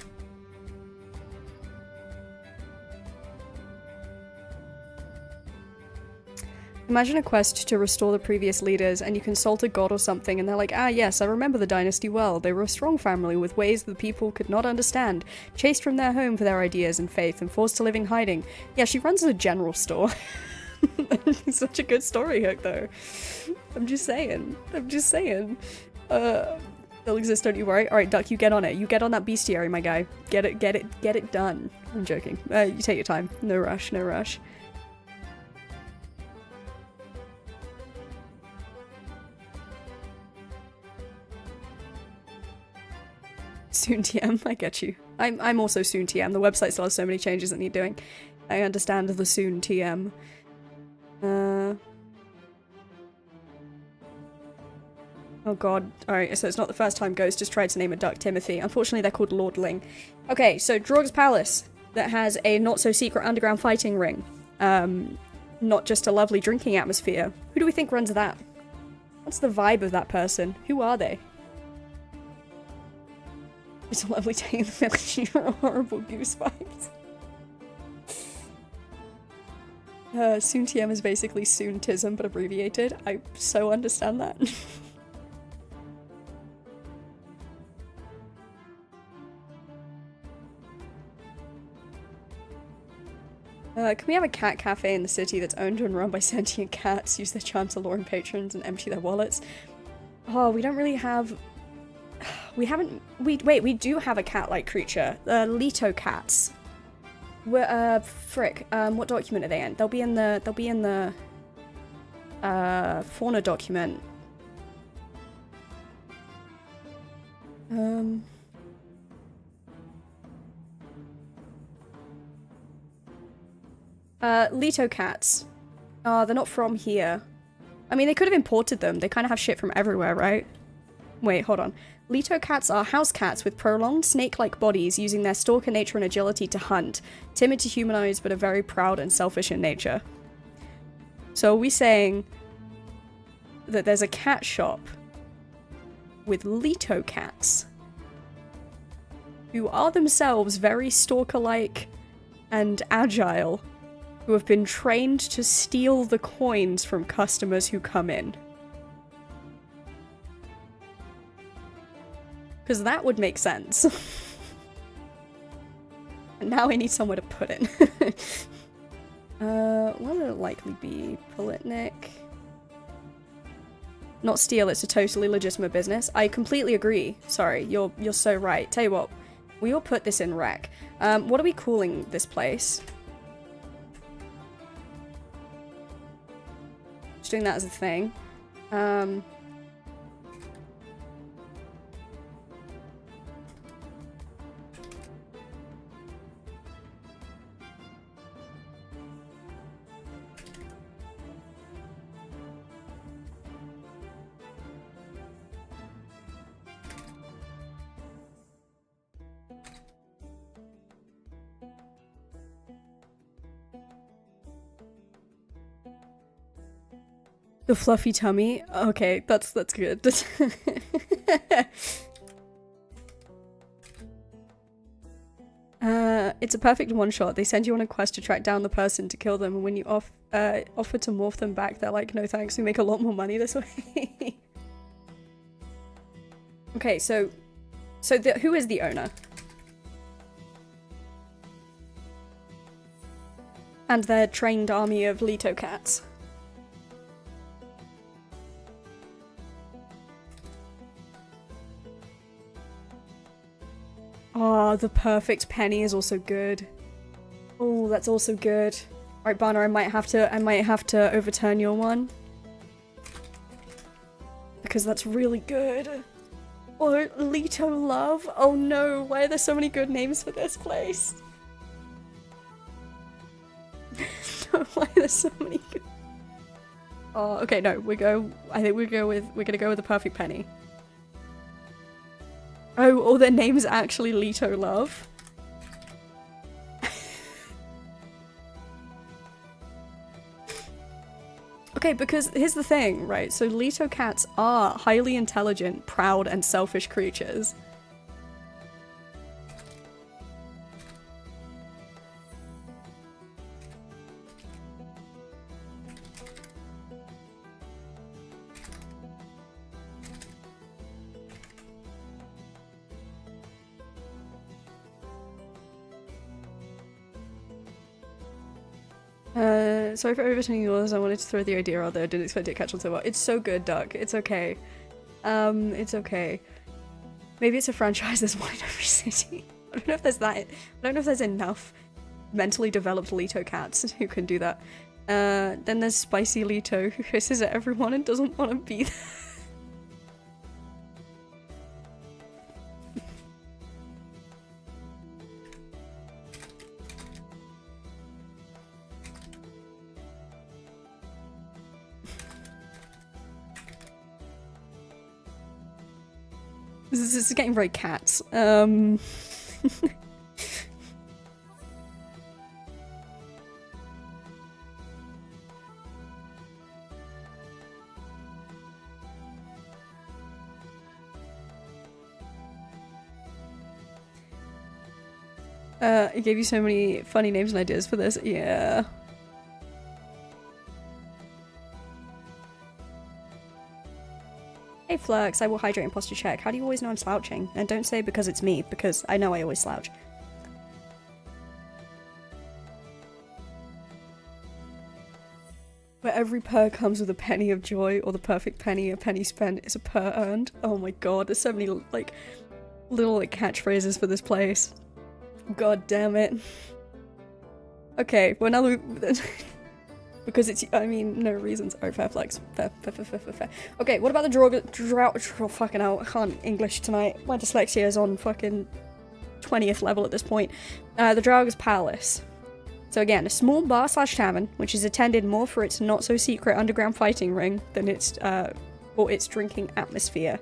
Imagine a quest to restore the previous leaders, and you consult a god or something, and they're like, ah yes, I remember the dynasty well. They were a strong family with ways the people could not understand, chased from their home for their ideas and faith, and forced to live in hiding. Yeah, she runs a general store. Such a good story hook, though. I'm just saying. They'll exist, don't you worry. Alright, Duck, you get on it. You get on that bestiary, my guy. Get it done. I'm joking. You take your time. No rush, no rush. Soon TM, I get you. I'm also soon TM. The website still has so many changes that need doing. I understand the soon TM. Oh god. Alright, so it's not the first time Ghost has tried to name a duck Timothy. Unfortunately, they're called Lordling. Okay, so Draug's Palace, that has a not-so-secret underground fighting ring. Not just a lovely drinking atmosphere. Who do we think runs that? What's the vibe of that person? Who are they? It's a lovely day in the village. You're horrible goose vibes. Soon TM is basically Soontism, but abbreviated. I so understand that. Can we have a cat cafe in the city that's owned and run by sentient cats, use their charm to lure in patrons, and empty their wallets? Oh, we don't really have... we do have a cat-like creature. Leto cats. Frick. What document are they in? They'll be in the fauna document. Leto cats. They're not from here. I mean, they could have imported them. They kind of have shit from everywhere, right? Wait, hold on. Leto cats are house cats with prolonged snake-like bodies, using their stalker nature and agility to hunt. Timid to humanize, but are very proud and selfish in nature. So are we saying that there's a cat shop with Leto cats who are themselves very stalker-like and agile, who have been trained to steal the coins from customers who come in? Because that would make sense. And now I need somewhere to put it. What would it likely be? Politnik? Not steal, it's a totally legitimate business. I completely agree. Sorry, you're so right. Tell you what, we will put this in rec. What are we calling this place? Just doing that as a thing. The fluffy tummy? Okay, that's good. It's a perfect one-shot. They send you on a quest to track down the person to kill them, and when you offer to morph them back, they're like, no thanks, we make a lot more money this way. Okay, so who is the owner? And their trained army of Leto cats. Oh, the perfect penny is also good. Oh, that's also good. Alright, Barner, I might have to overturn your one. because that's really good. Or Leto Love. Oh no, why are there so many good names for this place? Why are there so many good... Oh, okay, no, I think we're gonna go with the perfect penny. Oh, their name is actually Leto Love. Okay, because here's the thing, right? So Leto cats are highly intelligent, proud, and selfish creatures. Sorry for overturning yours. I wanted to throw the idea out there. Didn't expect it to catch on so well. It's so good, Duck. It's okay. It's okay. Maybe it's a franchise there's one in every city. I don't know if there's that. I don't know if there's enough mentally developed Leto cats who can do that. Then there's Spicy Leto who hisses at everyone and doesn't want to be there. This is getting very cats. It gave you so many funny names and ideas for this. Yeah. Hey Flux, I will hydrate and posture check. How do you always know I'm slouching? And don't say because it's me, because I know I always slouch. Where every purr comes with a penny of joy, or the perfect penny, a penny spent is a purr earned. Oh my god, there's so many, like, little, like, catchphrases for this place. God damn it. Okay, well now because it's, I mean, no reasons. Oh, fair flex. Fair. Okay, what about the drought? Oh, fucking hell, I can't English tonight. My dyslexia is on fucking 20th level at this point. The Draug's Palace. So again, a small bar/tavern, which is attended more for its not-so-secret underground fighting ring than its, or its drinking atmosphere.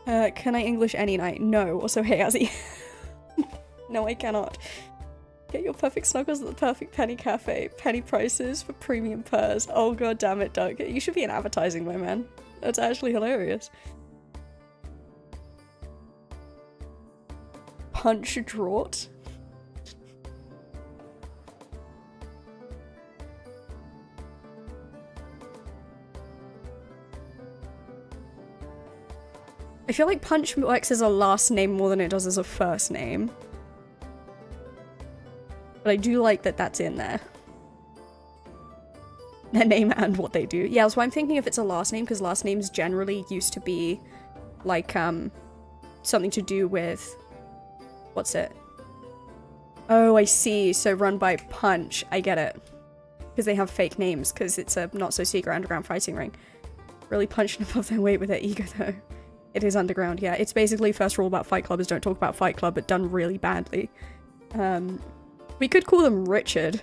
Can I English any night? No. Also, hey, Azzy. No, I cannot. Get your perfect snuggles at the Perfect Penny Cafe. Penny prices for premium purrs. Oh god damn it, Doug. You should be in advertising, my man. That's actually hilarious. Punch draught. I feel like Punch works as a last name more than it does as a first name. But I do like that that's in there. Their name and what they do. Yeah, that's why I'm thinking if it's a last name, because last names generally used to be, like, something to do with... What's it? Oh, I see. So run by Punch. I get it. Because they have fake names, because it's a not-so-secret underground fighting ring. Really punching above their weight with their ego, though. It is underground, yeah. It's basically first rule about Fight Club is don't talk about Fight Club, but done really badly. We could call them Richard,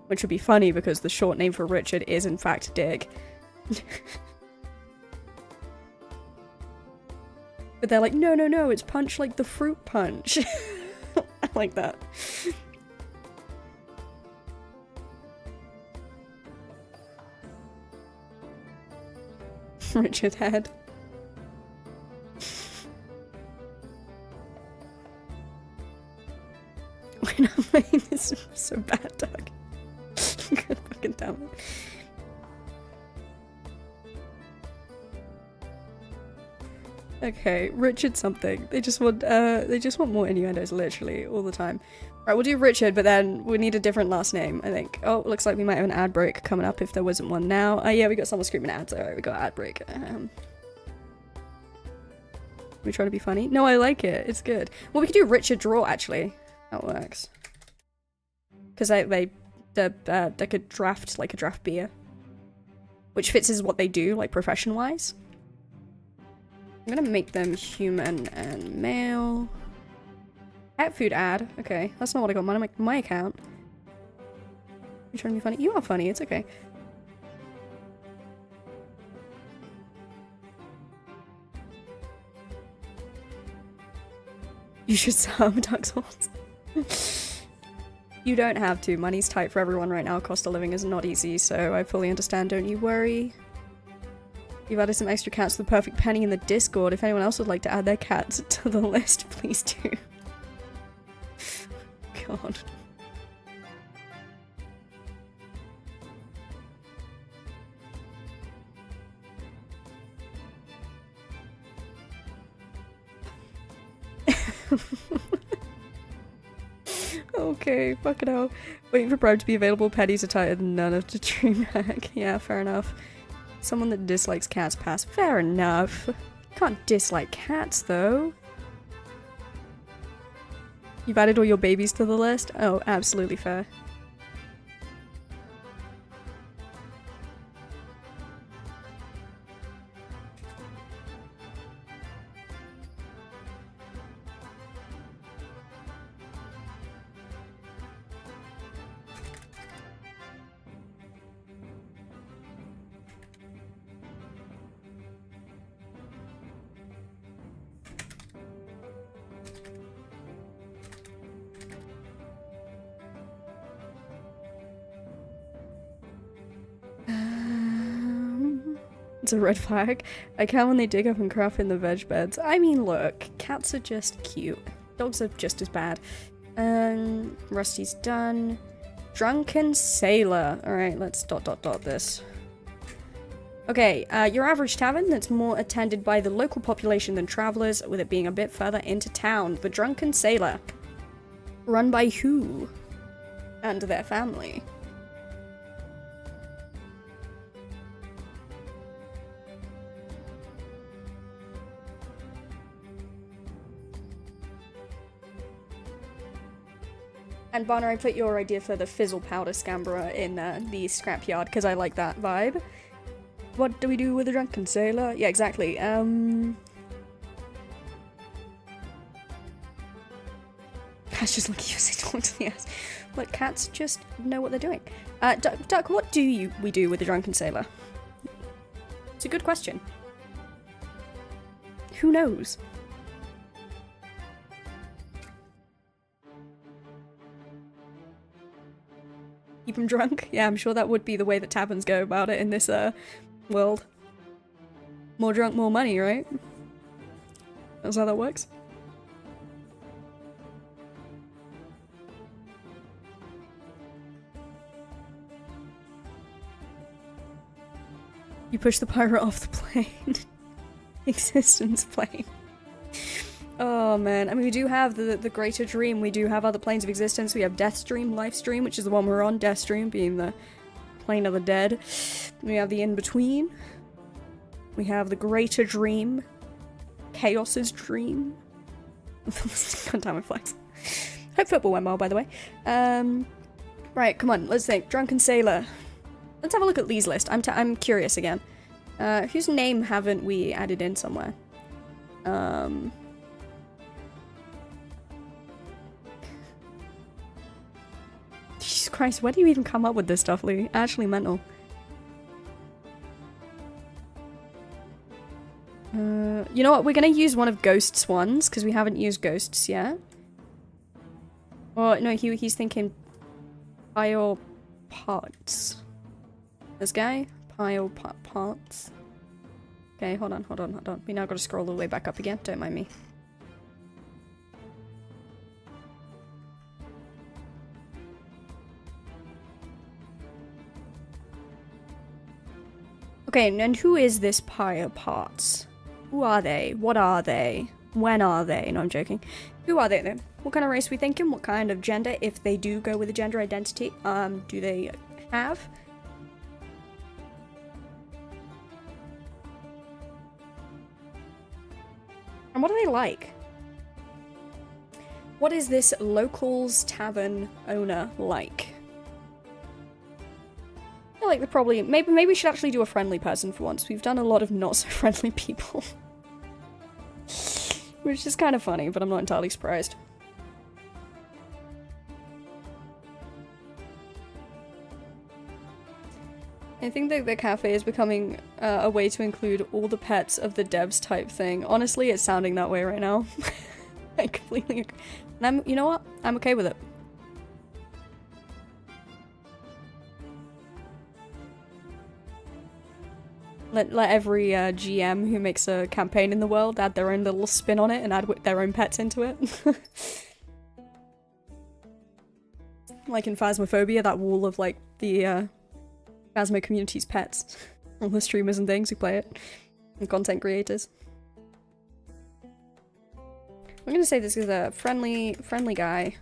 which would be funny because the short name for Richard is in fact Dick. But they're like, no, it's Punch like the fruit punch. I like that. Richard Head. Wait, I'm playing this so bad, Doug. God fucking damn it. Okay, Richard something. They just want more innuendos literally all the time. Right, we'll do Richard, but then we need a different last name, I think. Oh, looks like we might have an ad break coming up if there wasn't one now. Yeah, we got someone screaming ads. Alright, we got ad break. We trying to be funny? No, I like it. It's good. Well, we could do Richard Draw, actually. That works. Because they could draft, like a draft beer. which fits as what they do, like profession-wise. I'm gonna make them human and male. Cat food ad. Okay, that's not what I got on my account. You're trying to be funny? You are funny, it's okay. You should sub Dark Souls. You don't have to. Money's tight for everyone right now. Cost of living is not easy, so I fully understand. Don't you worry. You've added some extra cats to the perfect penny in the Discord. If anyone else would like to add their cats to the list, please do. God. Okay, fuck it out. Waiting for Prime to be available. Pennies are tighter than none of the DreamHack. Yeah, fair enough. Someone that dislikes cats pass. Fair enough. Can't dislike cats, though. You've added all your babies to the list? Oh, absolutely fair. It's a red flag. I can when they dig up and crap in the veg beds. I mean, look, cats are just cute. Dogs are just as bad. Rusty's done. Drunken sailor. Alright, let's ... this. Okay, your average tavern that's more attended by the local population than travelers, with it being a bit further into town. The Drunken Sailor. Run by who? And their family. And Bonner, I put your idea for the fizzle powder scambler in the scrapyard because I like that vibe. What do we do with the Drunken Sailor? Yeah, exactly. Cats just look at you as they talk to the ass. But cats just know what they're doing. Duck, what do we do with the Drunken Sailor? It's a good question. Who knows? Keep him drunk? Yeah, I'm sure that would be the way that taverns go about it in this world. More drunk, more money, right? That's how that works. You push the pirate off the plane. Existence plane. Oh man, I mean we do have the greater dream, we do have other planes of existence. We have Death Stream, Life Stream, which is the one we're on, Death Stream being the plane of the dead. We have the in-between. We have the greater dream. Chaos's dream. God damn it, flex. Hope football went well, by the way. Right, come on, let's think. Drunken Sailor. Let's have a look at Lee's list. I'm curious again. Whose name haven't we added in somewhere? Jesus Christ, where do you even come up with this stuff, Lee? Actually mental. You know what? We're gonna use one of Ghost's ones, because we haven't used Ghost's yet. Or, no, he's thinking pile parts. This guy? Pile parts. Okay, hold on. We now gotta scroll all the way back up again. Don't mind me. Okay, and who is this pile parts? Who are they? What are they? When are they? No, I'm joking. Who are they then? What kind of race are we thinking? What kind of gender, if they do go with a gender identity, do they have? And what are they like? What is this locals tavern owner like? feel like they're probably... Maybe we should actually do a friendly person for once. We've done a lot of not-so-friendly people. Which is kind of funny, but I'm not entirely surprised. I think that the cafe is becoming a way to include all the pets of the devs type thing. Honestly, it's sounding that way right now. I completely agree. And you know what? I'm okay with it. Let every GM who makes a campaign in the world add their own little spin on it and add their own pets into it. Like in Phasmophobia, that wall of like the Phasmo community's pets. All the streamers and things who play it. And content creators. I'm gonna say this is a friendly guy.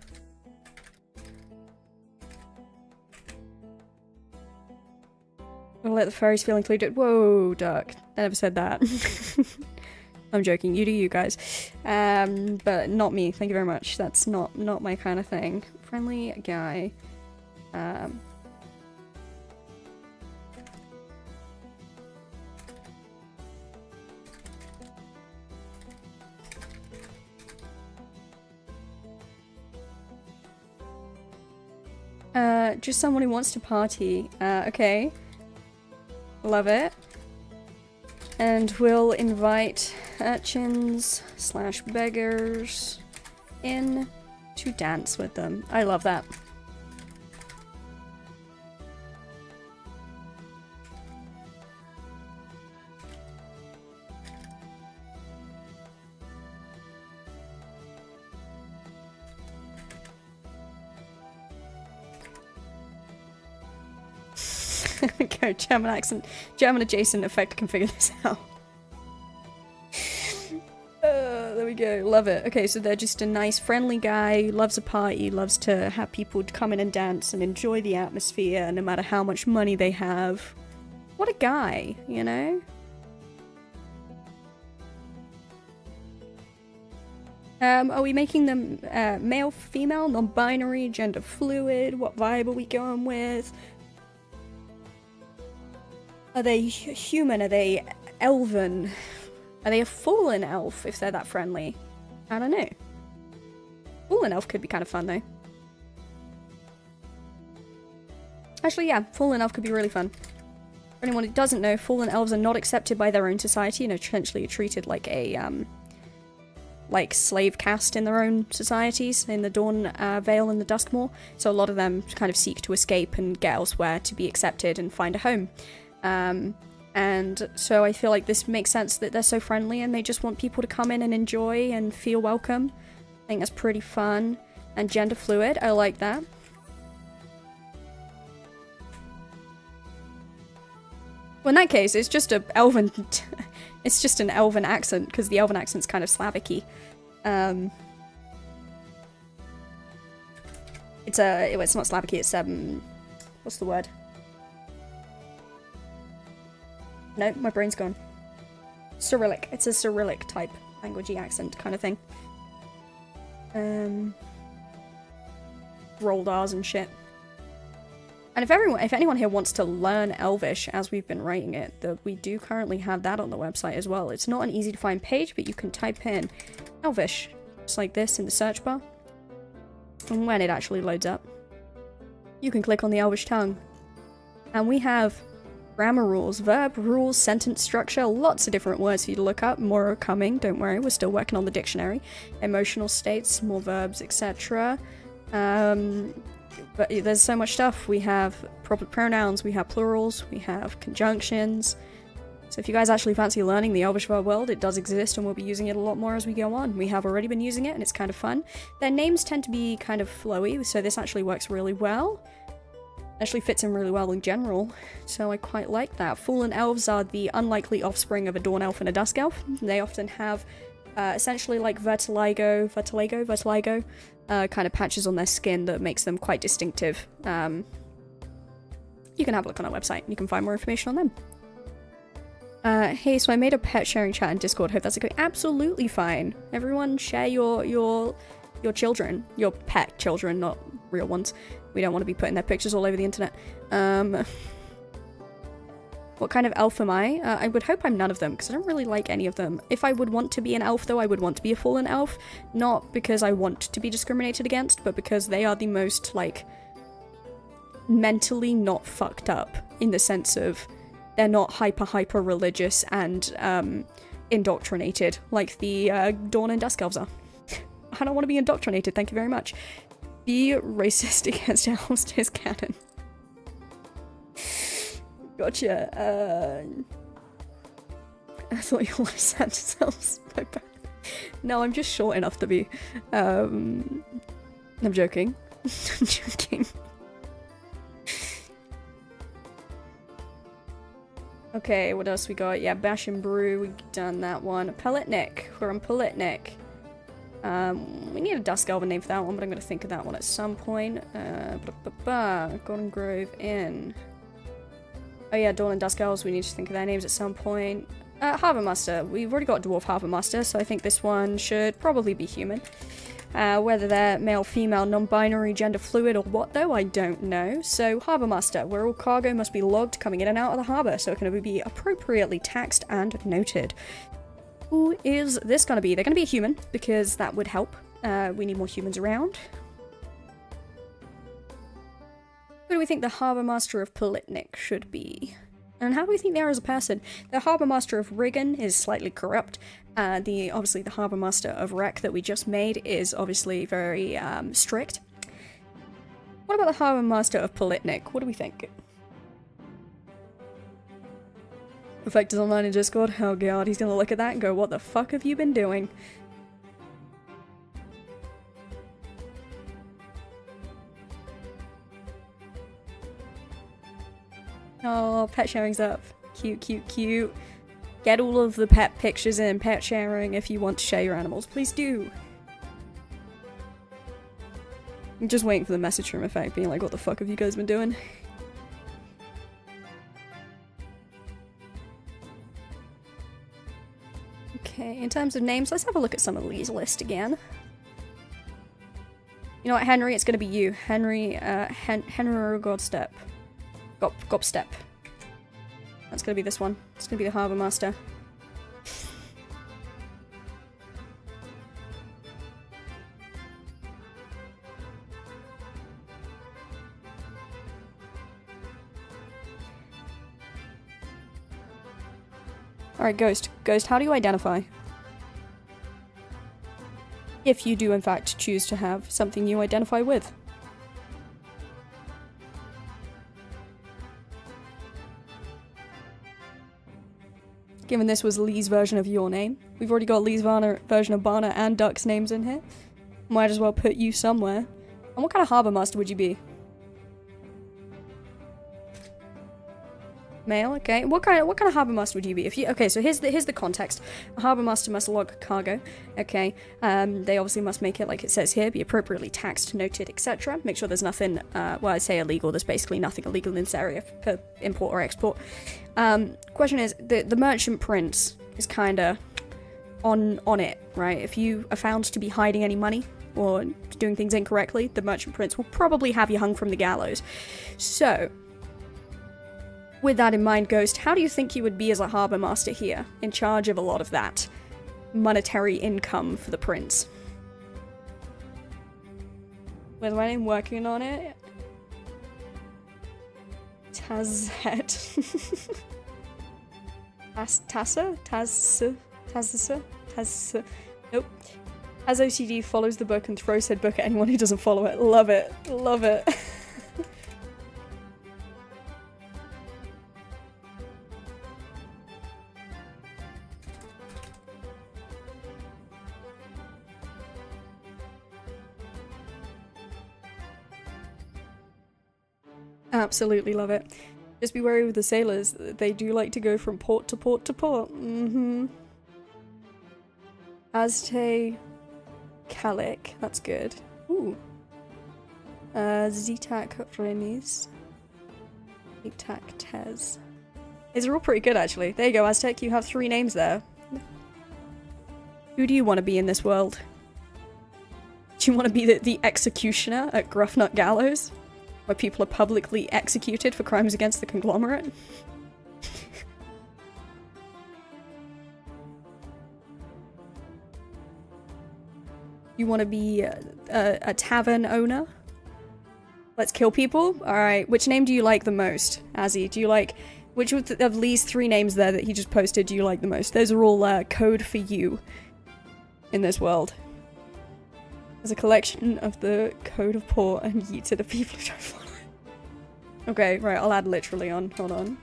We'll let the furries feel included. Whoa, Duck. I never said that. I'm joking. You do you guys. But not me. Thank you very much. That's not my kind of thing. Friendly guy. Just someone who wants to party. Okay. Love it. And we'll invite urchins / beggars in to dance with them. I love that. Go, German accent. German adjacent effect can figure this out. There we go. Love it. Okay, so they're just a nice, friendly guy who loves a party, loves to have people come in and dance and enjoy the atmosphere, no matter how much money they have. What a guy, you know? Are we making them male, female, non-binary, gender fluid? What vibe are we going with? Are they human? Are they elven? Are they a fallen elf if they're that friendly? I don't know. Fallen elf could be kind of fun though. Actually, yeah, fallen elf could be really fun. For anyone who doesn't know, fallen elves are not accepted by their own society and are essentially treated like a like slave caste in their own societies, in the Dawn Vale and the Duskmoor. So a lot of them kind of seek to escape and get elsewhere to be accepted and find a home. And so I feel like this makes sense that they're so friendly and they just want people to come in and enjoy and feel welcome. I think that's pretty fun. And gender fluid, I like that. Well, in that case, it's just a elven... it's just an elven accent, because the elven accent's kind of Slavic-y. It's not Slavic-y, it's, what's the word? No, my brain's gone. Cyrillic. It's a Cyrillic type languagey accent kind of thing. Rolled R's and shit. And if anyone here wants to learn Elvish as we've been writing it, we do currently have that on the website as well. It's not an easy to find page, but you can type in Elvish, just like this in the search bar. And when it actually loads up, you can click on the Elvish tongue. And we have grammar rules, verb rules, sentence structure, lots of different words for you to look up. More are coming, don't worry, we're still working on the dictionary. Emotional states, more verbs, etc. But there's so much stuff. We have proper pronouns, we have plurals, we have conjunctions. So if you guys actually fancy learning the Elvish verb world, it does exist and we'll be using it a lot more as we go on. We have already been using it and it's kind of fun. Their names tend to be kind of flowy, so this actually works really well. Actually fits in really well in general, so I quite like that. Fallen elves are the unlikely offspring of a Dawn elf and a Dusk elf. They often have essentially like vitiligo kind of patches on their skin that makes them quite distinctive. You can have a look on our website and you can find more information on them. Hey, so I made a pet sharing chat in Discord. Hope that's okay. Absolutely fine. Everyone share your children, your pet children, not real ones. We don't want to be putting their pictures all over the internet. What kind of elf am I? I would hope I'm none of them, because I don't really like any of them. If I would want to be an elf, though, I would want to be a fallen elf. Not because I want to be discriminated against, but because they are the most, like, mentally not fucked up, in the sense of they're not hyper religious and indoctrinated like the Dawn and Dusk elves are. I don't want to be indoctrinated, thank you very much. Be racist against elves is canon. Gotcha. I thought you wanted Santa's elves. No, I'm just short enough to be. I'm joking. I'm joking. Okay, what else we got? Yeah, Bash and Brew, we've done that one. Pelletnik, we're on Pelletnik. We need a Dusk Elven name for that one, but I'm going to think of that one at some point. Golden Grove Inn. Oh yeah, Dawn and Dusk Elves, we need to think of their names at some point. Harbour Master, we've already got Dwarf Harbour Master, so I think this one should probably be human. Whether they're male, female, non-binary, gender fluid, or what though, I don't know. So, Harbour Master, where all cargo must be logged coming in and out of the harbour, so it can be appropriately taxed and noted. Who is this going to be? They're going to be a human, because that would help. We need more humans around. Who do we think the Harbour Master of Pelletnik should be? And how do we think they are as a person? The Harbour Master of Riggin is slightly corrupt. Obviously the Harbour Master of Wreck that we just made is obviously very strict. What about the Harbour Master of Pelletnik? What do we think? Effect is online in Discord. Oh god, he's gonna look at that and go, what the fuck have you been doing? Oh, pet sharing's up. Cute, cute, cute. Get all of the pet pictures in pet sharing if you want to share your animals. Please do. I'm just waiting for the message from Effect being like, what the fuck have you guys been doing? Okay, in terms of names, let's have a look at some of Lee's list again. You know what, Henry? It's gonna be you. Henry, Henry Godstep. Gobstep. That's gonna be this one. It's gonna be the Harbour Master. Alright, Ghost. Ghost, how do you identify? If you do in fact choose to have something you identify with. Given this was Lee's version of your name. We've already got Lee's version of Barna and Duck's names in here. Might as well put you somewhere. And what kind of Harbour Master would you be? Male, okay. What kind of Harbour Master would you be? Okay, so here's the context. A Harbour Master must log cargo. Okay. They obviously must make it like it says here, be appropriately taxed, noted, etc. Make sure there's nothing well, I'd say illegal. There's basically nothing illegal in this area for import or export. Question is, the merchant prince is kinda on it, right? If you are found to be hiding any money or doing things incorrectly, the merchant prince will probably have you hung from the gallows. So, with that in mind, Ghost, how do you think you would be as a Harbour Master here, in charge of a lot of that monetary income for the prince? With my name working on it? Tazet. Tazza? Nope. As OCD follows the book and throws said book at anyone who doesn't follow it. Love it. Love it. Absolutely love it. Just be wary with the sailors. They do like to go from port to port to port. Azte Calic. That's good. Ooh. Zitak Remis. Zitak Tez. These are all pretty good, actually. There you go, Aztec. You have 3 names there. Who do you want to be in this world? Do you want to be the executioner at Gruffnut Gallows? Where people are publicly executed for crimes against the conglomerate? You want to be a tavern owner? Let's kill people? Alright, which name do you like the most, Azzy? Do you like... Which of these 3 names there that he just posted do you like the most? Those are all code for you in this world. There's a collection of the code of poor and yeet to the people who don't follow it. Okay, right, I'll add literally on. Hold on.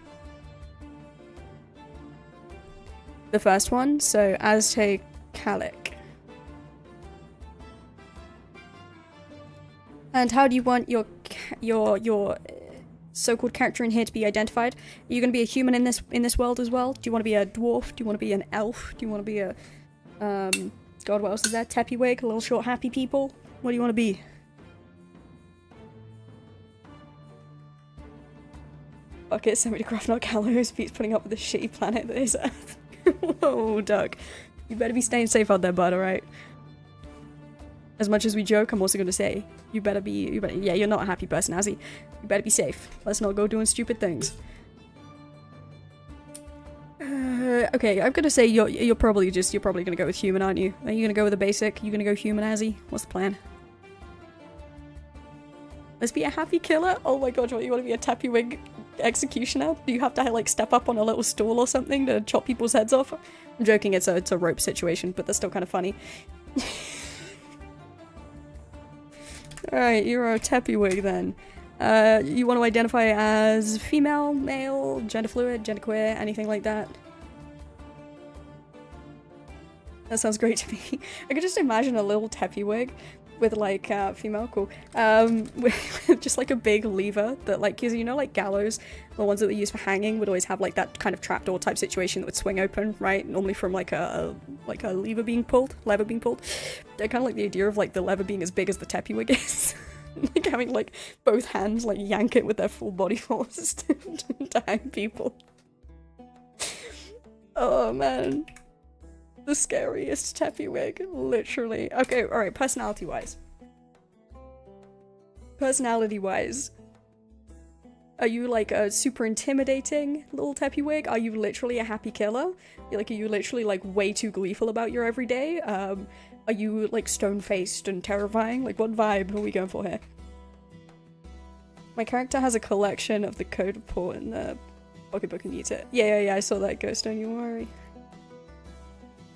The first one, so Aztec Calic. And how do you want your so-called character in here to be identified? Are you going to be a human in this world as well? Do you want to be a dwarf? Do you want to be an elf? Do you want to be a God, what else is there? Teppywig, a little short happy people? What do you want to be? Fuck it, send me to Grafnot Gallows. Pete's putting up with this shitty planet that is Earth. Whoa, Doug. You better be staying safe out there, bud, alright? As much as we joke, I'm also gonna say, yeah, you're not a happy person, Azzy. You better be safe. Let's not go doing stupid things. Okay, I'm gonna say you're probably gonna go with human, aren't you? Are you gonna go with a basic? You gonna go human, Azzy? What's the plan? Let's be a happy killer? Oh my god, you wanna be a Teppywig executioner? Do you have to like step up on a little stool or something to chop people's heads off? I'm joking, it's a rope situation, but that's still kind of funny. Alright, you're a Teppywig then. You want to identify as female, male, gender fluid, genderqueer, anything like that? That sounds great to me. I could just imagine a little Teppywig with like, female, cool, with just like a big lever that like, cause you know like gallows, the ones that they use for hanging would always have like that kind of trapdoor type situation that would swing open, right? Normally from like a lever being pulled. I kind of like the idea of like the lever being as big as the Teppywig is. Like having like both hands like yank it with their full body force to hang people. Oh man. The scariest Teppywig, literally. Okay, alright, personality-wise. Personality-wise. Are you like a super intimidating little Teppywig? Are you literally a happy killer? Are you literally like way too gleeful about your everyday? Are you like stone-faced and terrifying? Like what vibe are we going for here? My character has a collection of the code report in the pocketbook and use it. Yeah, I saw that, Ghost, don't you worry.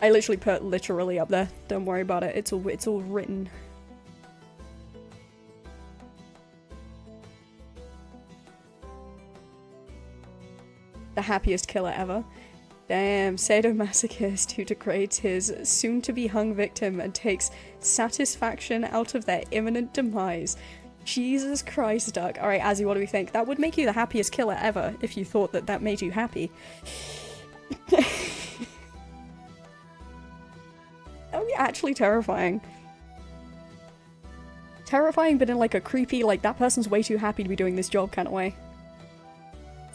I literally put literally up there. Don't worry about it. It's all written. The happiest killer ever. Damn, sadomasochist who degrades his soon-to-be-hung victim and takes satisfaction out of their imminent demise. Jesus Christ, Doug. Alright, Azzy, what do we think? That would make you the happiest killer ever if you thought that that made you happy. That would be actually terrifying. Terrifying, but in like a creepy, like that person's way too happy to be doing this job kind of way.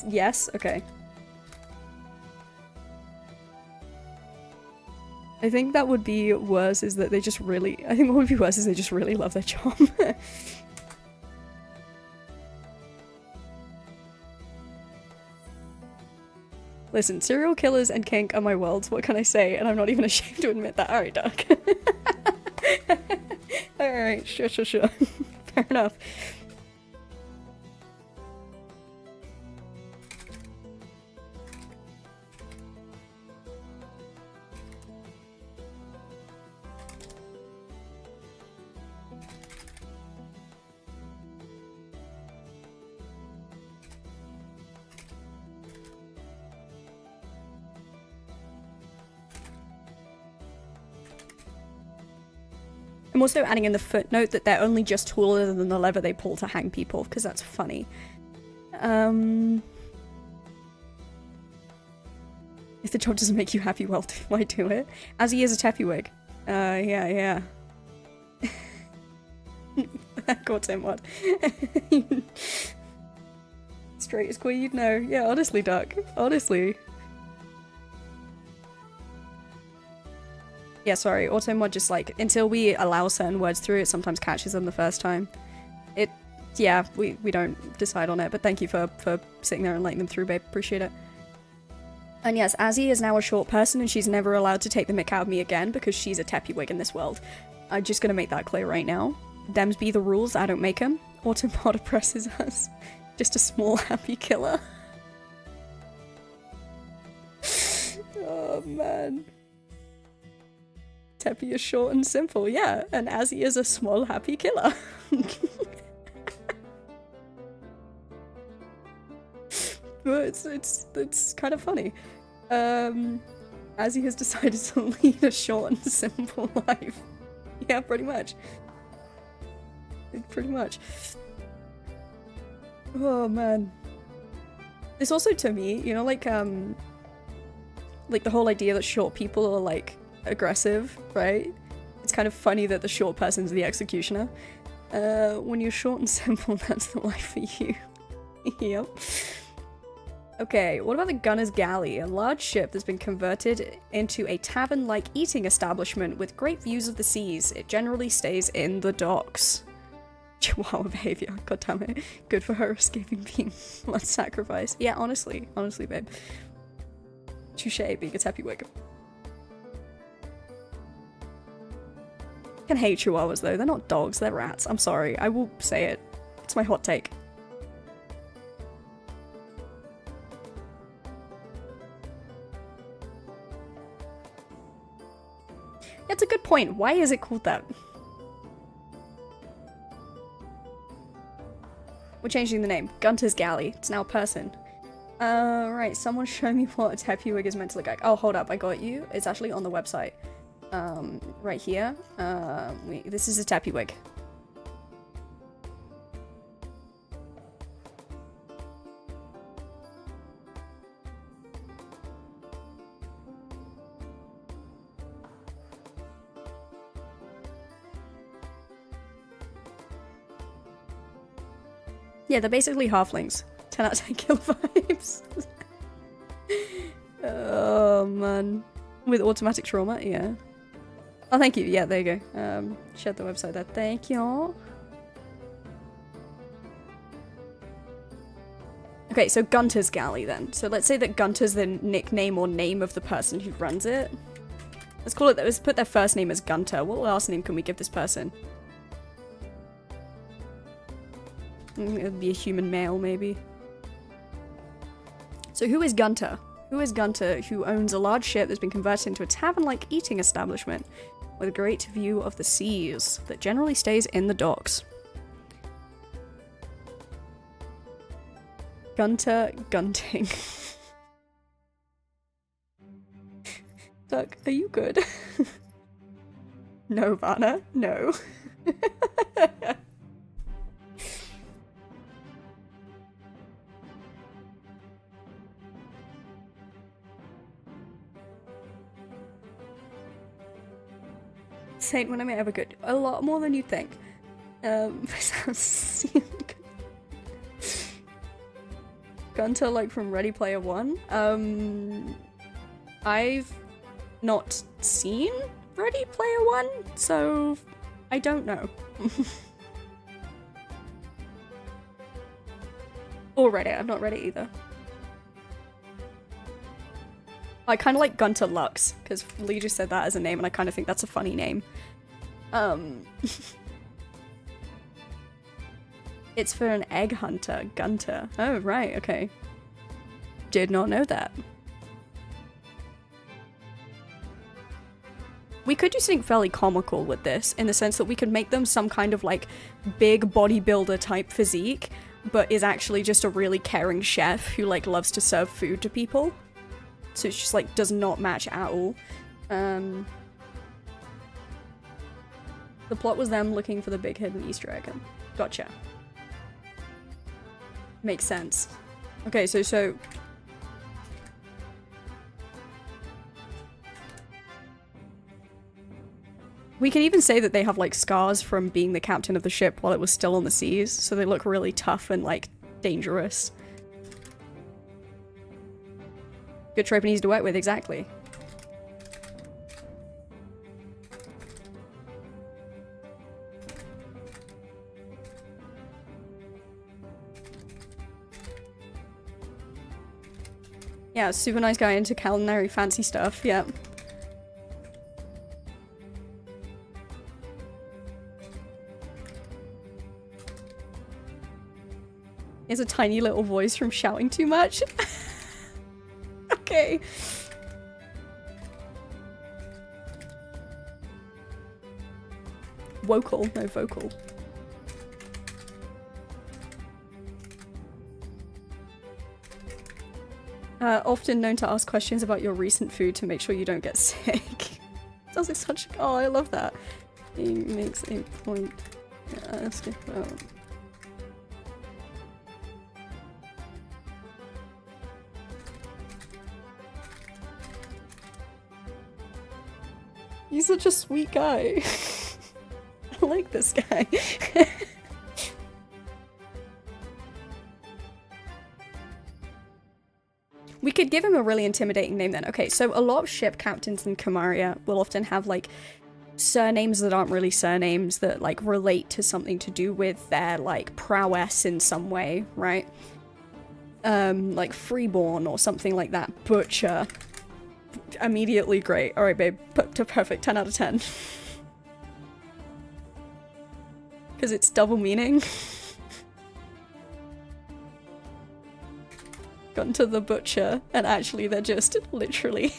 Yes? Okay. I think that would be worse is that they just really- I think what would be worse is they just really love their job. Listen, serial killers and kink are my worlds, what can I say? And I'm not even ashamed to admit that. Alright, Doug. Alright, sure. Fair enough. I'm also adding in the footnote that they're only just taller than the lever they pull to hang people, because that's funny. If the job doesn't make you happy, well, why do it? As he is a Teppywig. Yeah. God, Tim, what? Straight as queer, you'd know. Yeah, honestly, Duck. Honestly. Yeah, sorry, automod just like, until we allow certain words through, it sometimes catches them the first time. Yeah, we don't decide on it, but thank you for sitting there and letting them through, babe, appreciate it. And yes, Azzy is now a short person and she's never allowed to take the mick out of me again because she's a Teppywig in this world. I'm just gonna make that clear right now. Dems be the rules, I don't make them. Automata presses us. Just a small happy killer. Oh man. Teppy is short and simple, yeah, and Azzy is a small happy killer. But it's kind of funny. Azzy has decided to lead a short and simple life. Yeah, pretty much. Pretty much. Oh man. This also to me, you know, like the whole idea that short people are like aggressive, right? It's kind of funny that the short person's the executioner. When you're short and simple, that's the life for you. Yep. Okay, what about the Gunner's Galley? A large ship that's been converted into a tavern-like eating establishment with great views of the seas. It generally stays in the docks. Chihuahua behavior, god damn it. Good for her escaping being blood sacrifice. Yeah, honestly, babe. Touche, being a Teppy wig. I can hate chihuahuas though, they're not dogs, they're rats. I'm sorry, I will say it. It's my hot take. That's a good point. Why is it called that? We're changing the name. Gunter's Galley. It's now a person. Right. Someone show me what a Teppy wig is meant to look like. Oh, hold up. I got you. It's actually on the website. Right here. This is a Teppy wig. Yeah, they're basically halflings. 10 out of 10 kill vibes. Oh, man. With automatic trauma, yeah. Oh, thank you. Yeah, there you go. Shared the website there. Thank you. Okay, so Gunter's Galley then. So let's say that Gunter's the nickname or name of the person who runs it. Let's call it, let's put their first name as Gunter. What last name can we give this person? It'd be a human male, maybe. So who is Gunter? Who is Gunter, who owns a large ship that's been converted into a tavern-like eating establishment with a great view of the seas that generally stays in the docks? Gunter Gunting. Duck, are you good? No, Vanna, no. Saint, when am I ever good? A lot more than you think. Gunter, like from Ready Player One. I've not seen Ready Player One, so I don't know. Or read it. I've not read it either. I kind of like Gunter Lux, because Lee just said that as a name, and I kind of think that's a funny name. It's for an egg hunter, Gunter. Oh, right, okay. Did not know that. We could do something fairly comical with this, in the sense that we could make them some kind of, like, big bodybuilder type physique, but is actually just a really caring chef who, like, loves to serve food to people. So it's just, like, does not match at all. The plot was them looking for the big hidden Easter egg. Gotcha. Makes sense. Okay, so... We can even say that they have, like, scars from being the captain of the ship while it was still on the seas, so they look really tough and, like, dangerous. Good trope and easy to work with, exactly. Yeah, super nice guy into culinary fancy stuff, yeah. It's a tiny little voice from shouting too much. Okay. Vocal, no vocal. Often known to ask questions about your recent food to make sure you don't get sick. Sounds like such. Oh, I love that. He makes a point to ask about. He's such a sweet guy. I like this guy. We could give him a really intimidating name then. Okay, so a lot of ship captains in Camaria will often have like surnames that aren't really surnames that like relate to something to do with their like prowess in some way, right? Like Freeborn or something like that. Butcher. Immediately great. Alright babe, put to perfect 10 out of 10. Because it's double meaning. Gone to the butcher, and actually they're just literally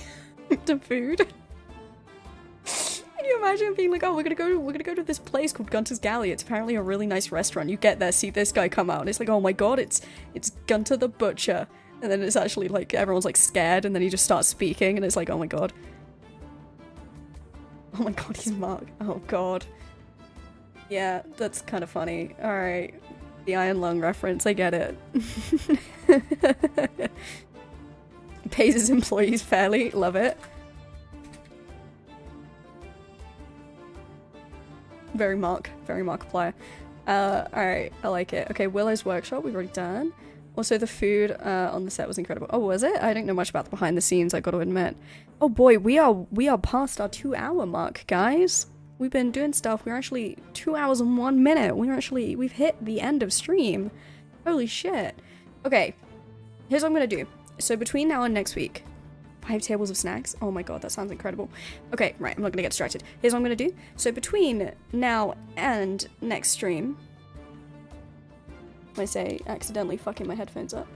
to food. Can you imagine being like, oh, we're gonna go to this place called Gunter's Galley. It's apparently a really nice restaurant. You get there, see this guy come out, and it's like, oh my god, it's Gunter the Butcher. And then it's actually like everyone's like scared, and then he just starts speaking, and it's like, oh my god. Oh my god, he's Mark. Oh god. Yeah, that's kind of funny. Alright. The Iron Lung reference, I get it. Pays his employees fairly, love it. Very Markiplier. Alright, I like it. Okay, Willow's workshop, we've already done. Also, the food on the set was incredible. Oh, was it? I don't know much about the behind the scenes, I gotta admit. Oh boy, we are past our 2-hour mark, guys. We've been doing stuff. We're actually 2 hours and 1 minute. We've hit the end of stream. Holy shit. Okay, here's what I'm gonna do. So between now and next week, 5 tables of snacks. Oh my god, that sounds incredible. Okay, right, I'm not gonna get distracted. Here's what I'm gonna do. So between now and next stream, I say accidentally fucking my headphones up.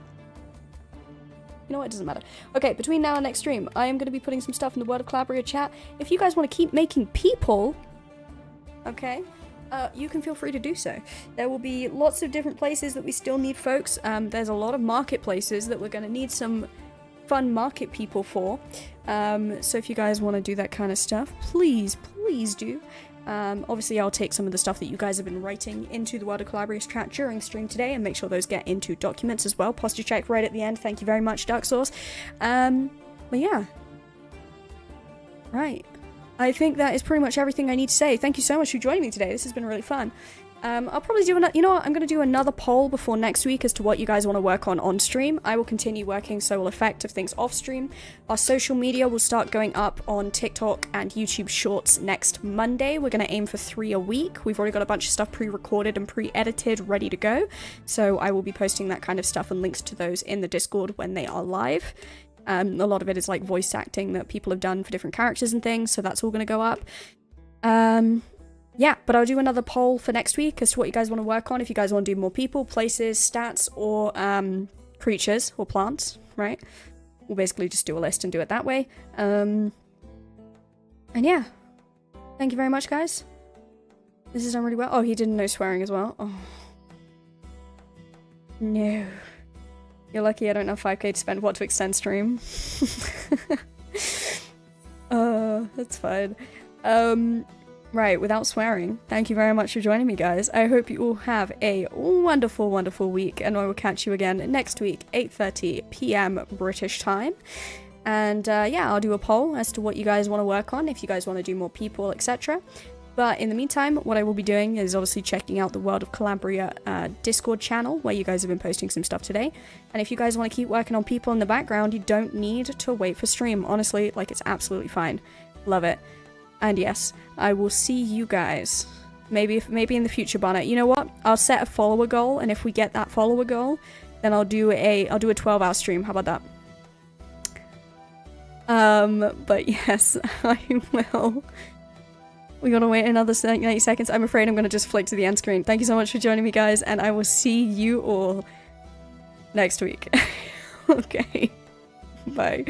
You know what, it doesn't matter. Okay, between now and next stream, I am going to be putting some stuff in the World of Colabria chat. If you guys want to keep making people, okay, you can feel free to do so. There will be lots of different places that we still need folks. There's a lot of marketplaces that we're going to need some fun market people for. So if you guys want to do that kind of stuff, please do. Obviously, I'll take some of the stuff that you guys have been writing into the World of Calabria's chat during stream today and make sure those get into documents as well. Posture check right at the end. Thank you very much, Dark Sauce. But yeah. Right. I think that is pretty much everything I need to say. Thank you so much for joining me today. This has been really fun. I'll probably do another, you know what, I'm going to do another poll before next week as to what you guys want to work on stream. I will continue working so will effective things off stream. Our social media will start going up on TikTok and YouTube Shorts next Monday. We're going to aim for 3 a week. We've already got a bunch of stuff pre-recorded and pre-edited ready to go. So I will be posting that kind of stuff and links to those in the Discord when they are live. A lot of it is like voice acting that people have done for different characters and things, so that's all going to go up. Yeah, but I'll do another poll for next week as to what you guys want to work on. If you guys want to do more people, places, stats, or creatures, or plants, right? We'll basically just do a list and do it that way. And yeah. Thank you very much, guys. This is done really well. Oh, he didn't know swearing as well. Oh. No. You're lucky I don't have 5k to spend what to extend stream. That's fine. Right, without swearing, thank you very much for joining me, guys. I hope you all have a wonderful, wonderful week, and I will catch you again next week, 8:30 p.m. British time. And yeah, I'll do a poll as to what you guys want to work on, if you guys want to do more people, etc. But in the meantime, what I will be doing is obviously checking out the World of Colabria Discord channel, where you guys have been posting some stuff today. And if you guys want to keep working on people in the background, you don't need to wait for stream. Honestly, like, it's absolutely fine. Love it. And yes, I will see you guys maybe in the future, Bonnet. You know what? I'll set a follower goal, and if we get that follower goal, then I'll do a 12-hour stream. How about that? But yes, I will. We gotta wait another 90 seconds. I'm afraid I'm gonna just flick to the end screen. Thank you so much for joining me, guys, and I will see you all next week. Okay. Bye.